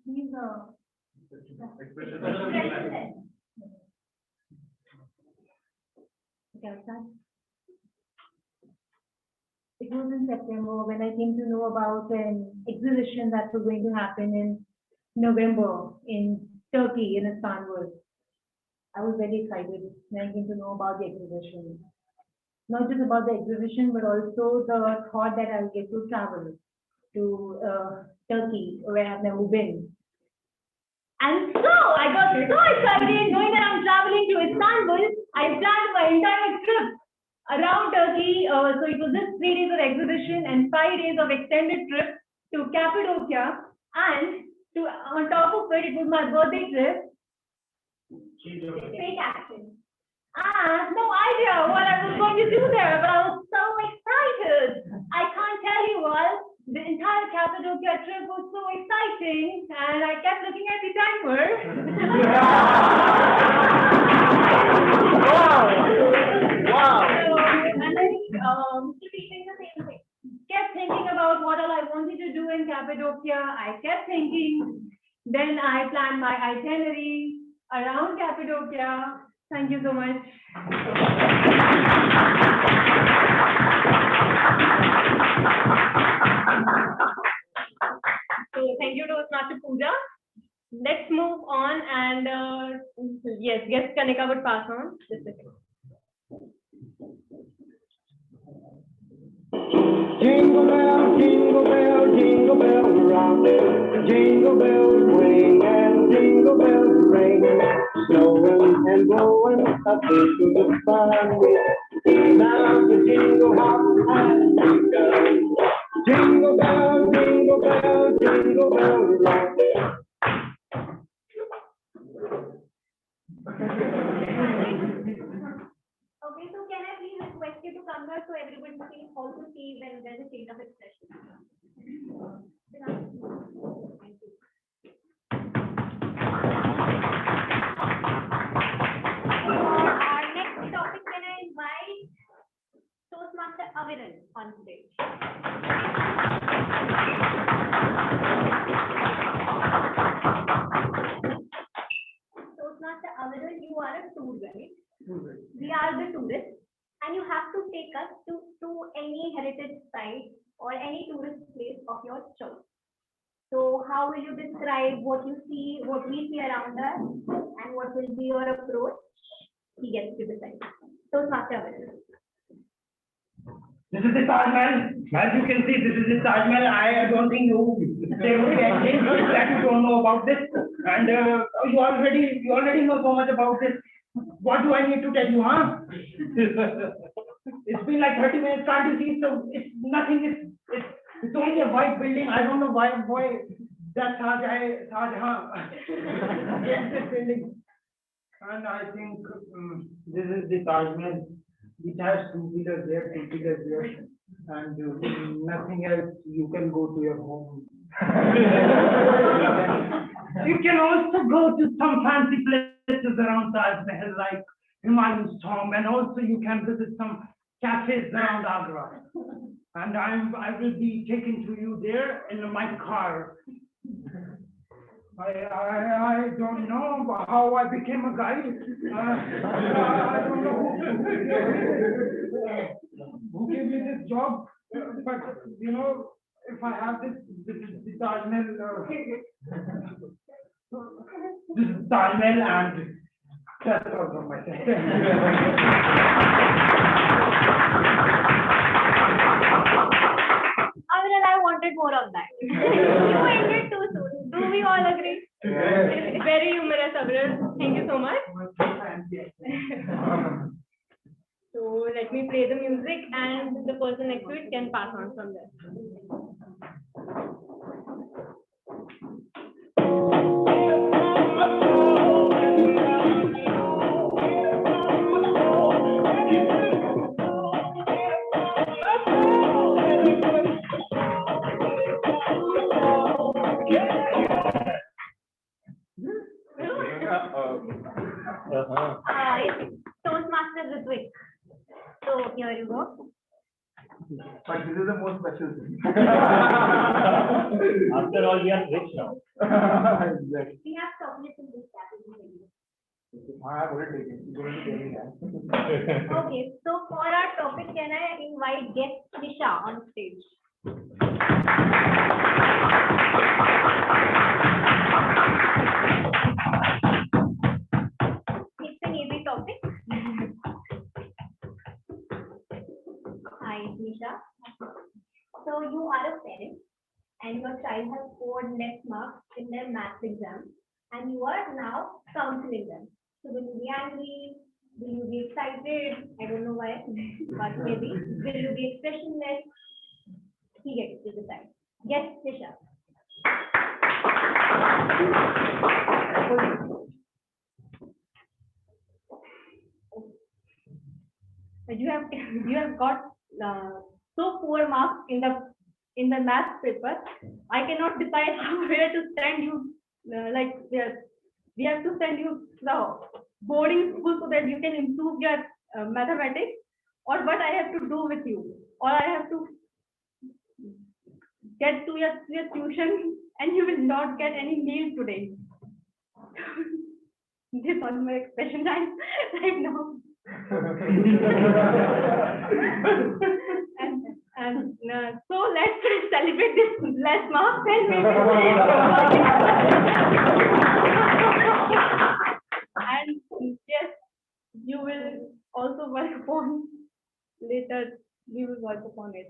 He's Expressionless. Okay, I'll start. It was in September when I came to know about an exhibition that was going to happen in November in Turkey, in Istanbul. I was very excited when I came to know about the exhibition. Not just about the exhibition, but also the thought that I'll get to travel to Turkey, where I've never been. And so I got so excited knowing that I'm traveling to Istanbul. I planned my entire trip around Turkey. So it was just 3 days of exhibition and 5 days of extended trip to Cappadocia. And on top of it, it was my birthday trip. Fake action. I had no idea what I was going to do there, but I was so excited. I can't tell you all, the entire Cappadocia trip was so exciting, and I kept looking at the timer. Wow. And then repeating the same thing. Kept thinking about what all I wanted to do in Cappadocia. I kept thinking. Then I planned my itinerary around Cappadocia. Thank you so much. So thank you to Toastmaster Pooja. Let's move on and yes, guest Kanika would pass on. Just a second. Jingle bell rock. Jingle bells ring and jingle bells ring. blowing and blowing up into the sun. Now the jingle hop has begun. Jingle bell, jingle bell, jingle bell rock. Okay, so can I please request you to come here so everybody can also see when there's a change of expression? Thank you. Our next topic, can I invite Toastmaster Aviran on stage? Toastmaster Aviran, you are a tour guide. We are the tourists, and you have to take us to any heritage site or any tourist place of your choice. So how will you describe what you see, what we see around us, and what will be your approach? He gets to decide. Toastmaster Aviran. This is the Taj Mahal. As you can see, this is the Taj Mahal. I don't think you say anything that you don't know about this. And you already know so much about this. What do I need to tell you, huh? It's been like 30 minutes, can't you see? So it's nothing. It's only a white building. I don't know why that Taj this building. And I think this is the Taj Mahal. It has 2 pillars there, 2 pillars there, and nothing else. You can go to your home. You can also go to some fancy places around Taj Mahal, like Humayun's tomb, and also you can visit some cafes around Agra. And I will be taken to you there in my car. I don't know how I became a guide. I don't know who gave me this job, but you know, if I have this Taj Mahal, this is Taj Mahal, and that's all from my side. Aviran, I wanted more of that. You ended too soon. Do we all agree? It's very humorous, Aviran. Thank you so much. So let me play the music, and the person next to it can pass on from there. It's Toastmasters this week. So here you go. But this is the most special thing. After all, we are rich now. Exactly. We have chocolates in this category. I have already taken. You're going to tell me that. Okay, so for our topic, can I invite guest Nisha on stage? It's an easy topic. Hi, Nisha. So you are a parent, and your child has scored less marks in their maths exam, and you are now counseling them. So will you be angry? Will you be excited? I don't know why, but maybe. Will you be expressionless? He gets to decide. Yes, Nisha. You have got so poor marks in the math paper. I cannot decide where to send you. We have to send you the boarding school so that you can improve your mathematics, or what I have to do with you, or I have to get to your tuition, and you will not get any meal today. This was my expression right now. So let's celebrate this less marks and maybe and yes, you will also work upon later. We will work upon it.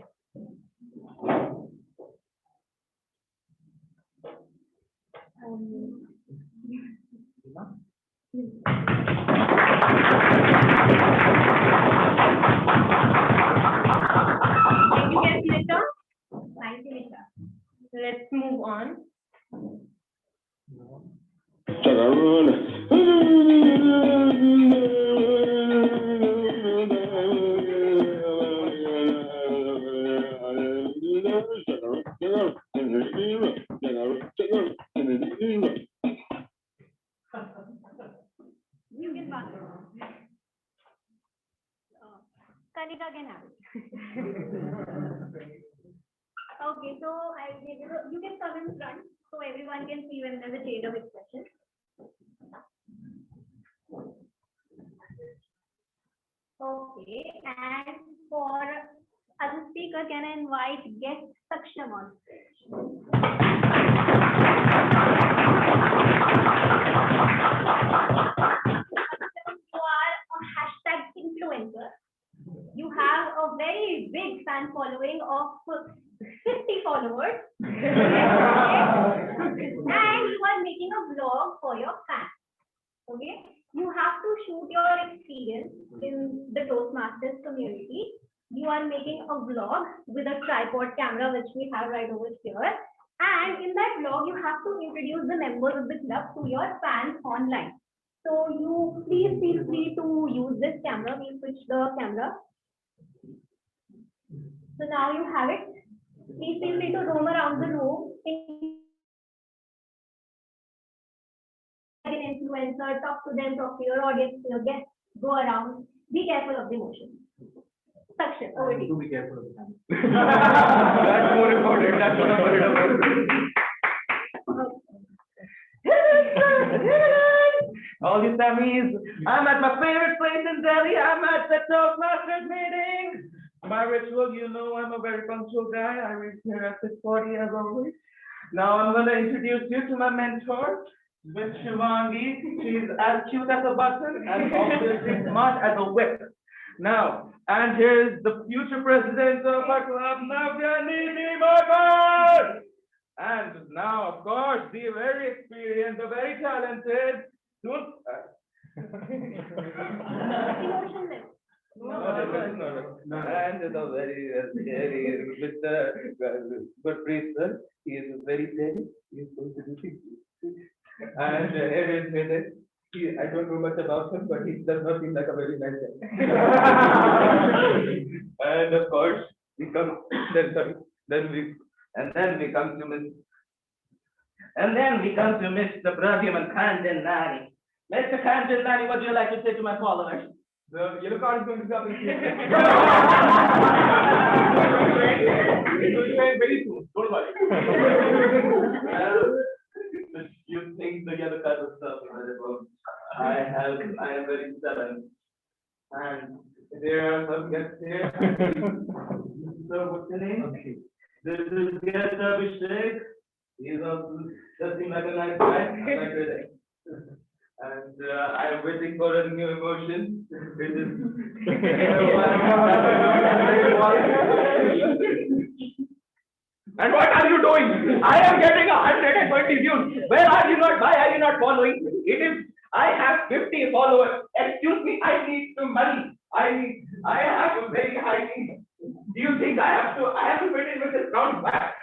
Thank you, guest lecturer. Thank you, Nisha. Let's move on. You can pass it. Kanika can have it. Okay, so you can come in front so everyone can see when there's a change of expression. Okay, and for as a speaker, can I invite guest Saksham on stage? You are a hashtag influencer. You have a very big fan following of 50 followers. And you are making a vlog for your fans. Okay? You have to shoot your experience in the Toastmasters community. You are making a vlog with a tripod camera, which we have right over here. And in that vlog, you have to introduce the members of the club to your fans online. So you please feel free to use this camera. We'll switch the camera. So now you have it. Please feel free to roam around the room. Like an influencer, talk to them, talk to your audience, your guests, go around. Be careful of the emotions. Saksham, over to you. Be careful of the camera. That's more important. That's what I'm worried about. All these Sammys, I'm at my favorite place in Delhi. I'm at the Toastmasters meeting. My ritual, you know, I'm a very punctual guy. I reach here at 6:40 as always. Now I'm going to introduce you to my mentor, Miss Shivangi. She's as cute as a button and obviously smart as a whip. Now, and here's the future president of our club, Navya Nini Markar. And now, of course, the very experienced, the very talented, Emotionless. and the very, Mr. Gurpreet sir, he is very steady. He is going to do things. And here is Vinay. I don't know much about him, but he does not seem like a very nice guy. And of course, we come, then we come to Mr. Pradyuman Khanjanani. Mr. Khanjanani, what do you like to say to my followers? The yellow card is going to be up in here. It's going to end very soon. Don't worry. You think the yellow card was stuff? I am very stubborn. And there are some guests here. So what's your name? Okay. This is guest Abhishek. He's also just like a nice guy. And I am waiting for a new emotion. It is And what are you doing? I am getting 120 views. Where are you not? Why are you not following? It is. I have 50 followers. Excuse me. I need some money. I have a very high need. Do you think I have to fit in with this round back?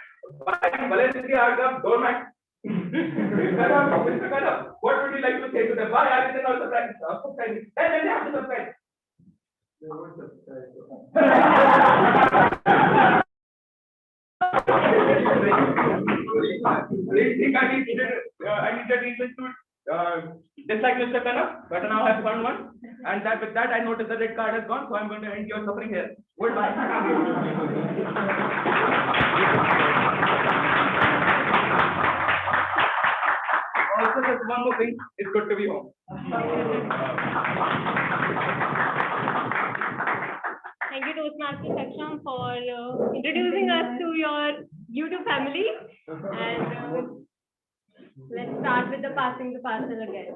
Buying Balenciaga doormat. Mr. Kadam, what would you like to say to them? Why are they not subscribing? Then they have to subscribe. They won't subscribe. I need the reason to dislike Mr. Kadam, but now I have found one. And with that, I noticed the red card has gone, so I'm going to end your suffering here. Goodbye. Also, just one more thing, it's good to be home. Thank you, Toastmasters Saksham, for introducing us to your YouTube family. And let's start with the passing the parcel again.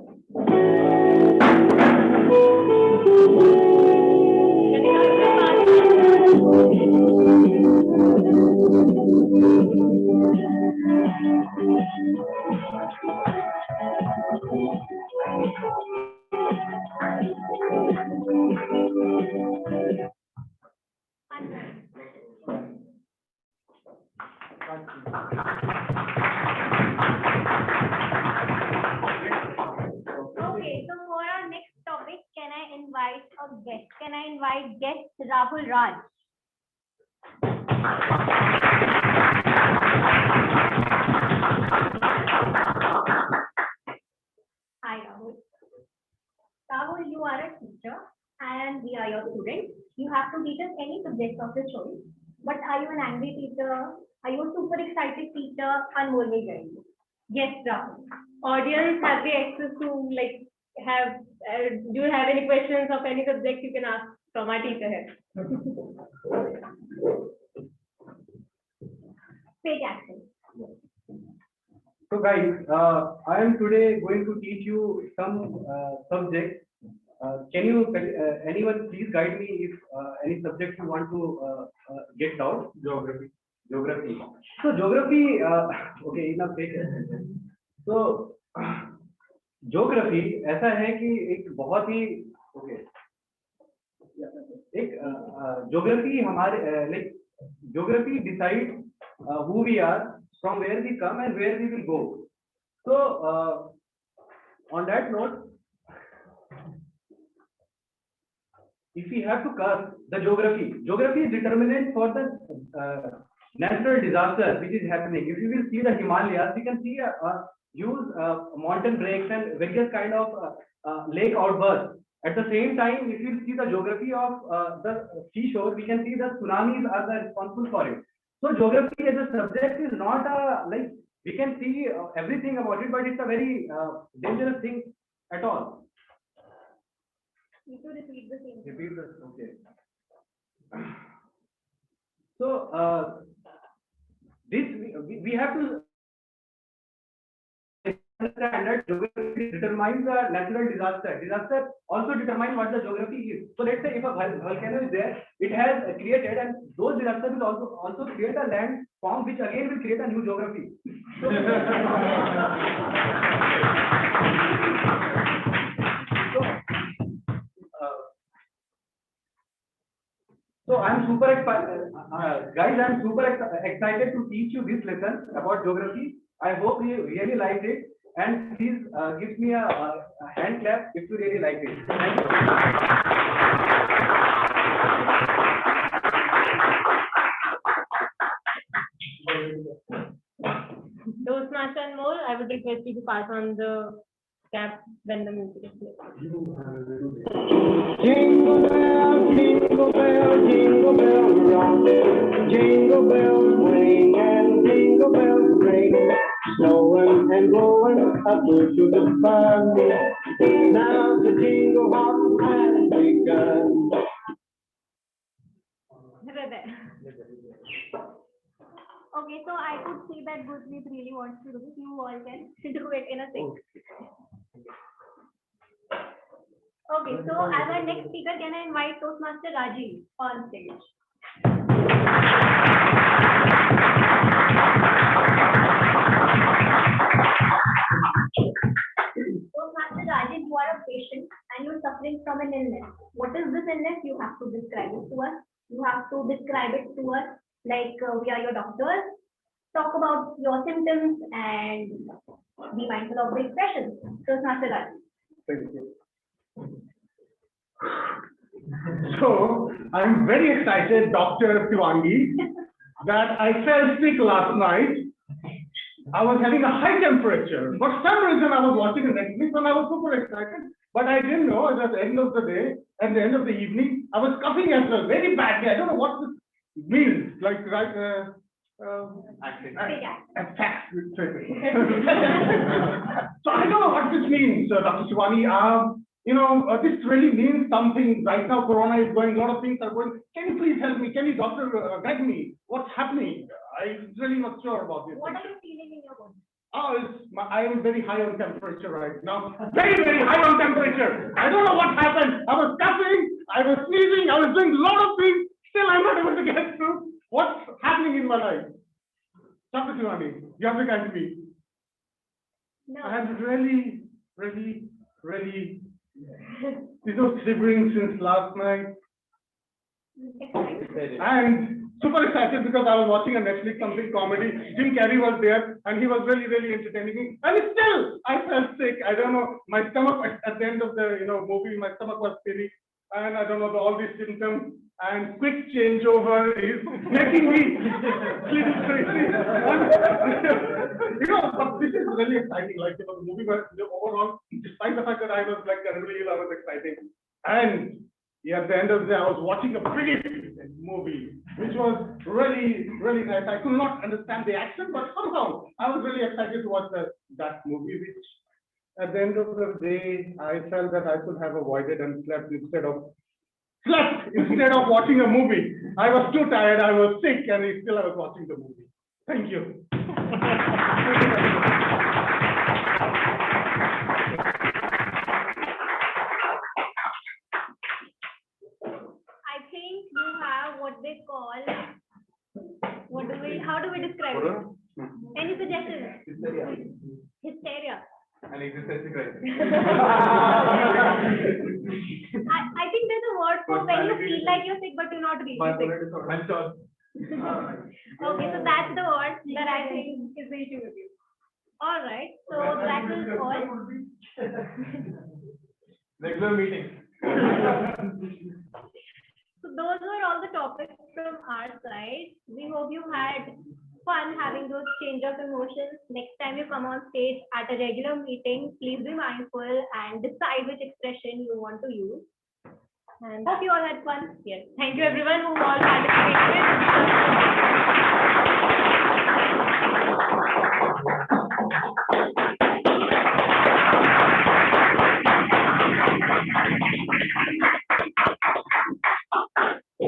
Kanika, a guest. Can I invite guest Rahul Raj? Hi, Rahul. Rahul, you are a teacher and we are your students. You have to teach us any subject of your choice. But are you an angry teacher? Are you a super excited teacher? Anmol will guide you. Yes, Rahul. Audience have the access to do you have any questions of any subject you can ask from our teacher here? Take action. So guys, I am today going to teach you some subjects. Can you, anyone please guide me if any subject you want to get out? Geography. Geography. So geography, okay, enough take it. So geography ऐसा है कि एक बहुत ही okay, एक geography हमारे like geography decides who we are, from where we come and where we will go. So on that note, if we have to curve the geography is determinant for the natural disaster which is happening. If you will see the Himalayas, we can see huge mountain breaks and various kind of lake outbursts. At the same time, if you see the geography of the seashore, we can see the tsunamis are the responsible for it. So geography as a subject is not like we can see everything about it, but it's a very dangerous thing at all. You need to repeat the same. Repeat this, okay. So this we have to understand that geography determines the natural disaster. Disaster also determines what the geography is. So let's say if a volcano is there, it has created, and those disasters will also create a land form which again will create a new geography. So I'm super excited, guys. I'm super excited to teach you this lesson about geography. I hope you really liked it, and please give me a hand clap if you really liked it. Thank you. Toastmaster and more, I would request you to pass on the cap when the music is played. Jingle bell, jingle bell, jingle bell rock. Jingle bells ring and jingle bells ring. Snowing and blowing up to the fun. Now the jingle hop has begun. Okay, so I could see that Gurpreet really wants to do this. You all can do it in a sync. Okay, so as our next speaker, can I invite Toastmaster Rajiv on stage? Toastmaster Rajiv, you are a patient and you're suffering from an illness. What is this illness? You have to describe it to us. You have to describe it to us like we are your doctors. Talk about your symptoms and be mindful of the expressions. Toastmaster Rajiv. Thank you. So I'm very excited, Dr. Tiwangi, that I fell sick last night. I was having a high temperature. For some reason, I was watching a Netflix and I was super excited. But I didn't know at the end of the day, at the end of the evening, I was coughing as well, very badly. I don't know what this means. So I don't know what this means, Dr. Shivani. This really means something. Right now, Corona is going, a lot of things are going. Can you please help me? Can you, doctor, guide me? What's happening? I'm really not sure about this. What are you feeling in your body? I am very high on temperature right now. Very, very high on temperature. I don't know what happened. I was coughing, I was sneezing, I was doing a lot of things. Still, I'm not able to get through what's happening in my life. Dr. Shivani, you have to guide me. No. I have really, shivering since last night. And super excited because I was watching a Netflix something comedy. Jim Carrey was there and he was really, really entertaining me. And still, I felt sick. I don't know. My stomach at the end of the movie, my stomach was feeling and I don't know, all these symptoms, and quick changeover is making me little crazy. But this is really exciting, like, the movie was overall, despite the fact that I was like terribly ill, I was exciting. And at the end of the day, I was watching a pretty movie, which was really, really nice. I could not understand the action, but somehow I was really excited to watch that movie, which at the end of the day, I felt that I could have avoided and slept instead of watching a movie. I was too tired, I was sick, and still I was watching the movie. Thank you. I think you have what they call, how do we describe it? Any suggestions? Hysteria. And existential crisis. I think there's a word for when you feel like you're sick, but you're not really sick. Okay, so that's the word that I think is the issue with you. All right, so that is all. Regular meeting. So those were all the topics from our side. We hope you had fun having those change of emotions. Next time you come on stage at a regular meeting, please be mindful and decide which expression you want to use. And hope you all had fun. Yes. Thank you everyone who all participated.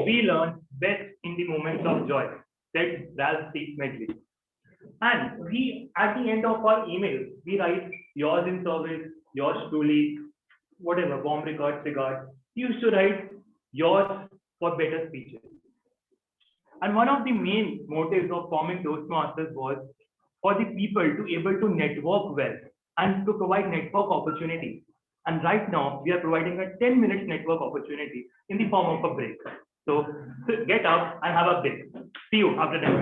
We learn best in the moments of joy, said Ralph C. Medley. And we, at the end of our email, we write yours in service, yours truly, whatever, warm regards. We used to write yours for better speeches. And one of the main motives of forming Toastmasters was for the people to able to network well and to provide network opportunities. And right now, we are providing a 10-minute network opportunity in the form of a break. So get up and have a break. See you after that.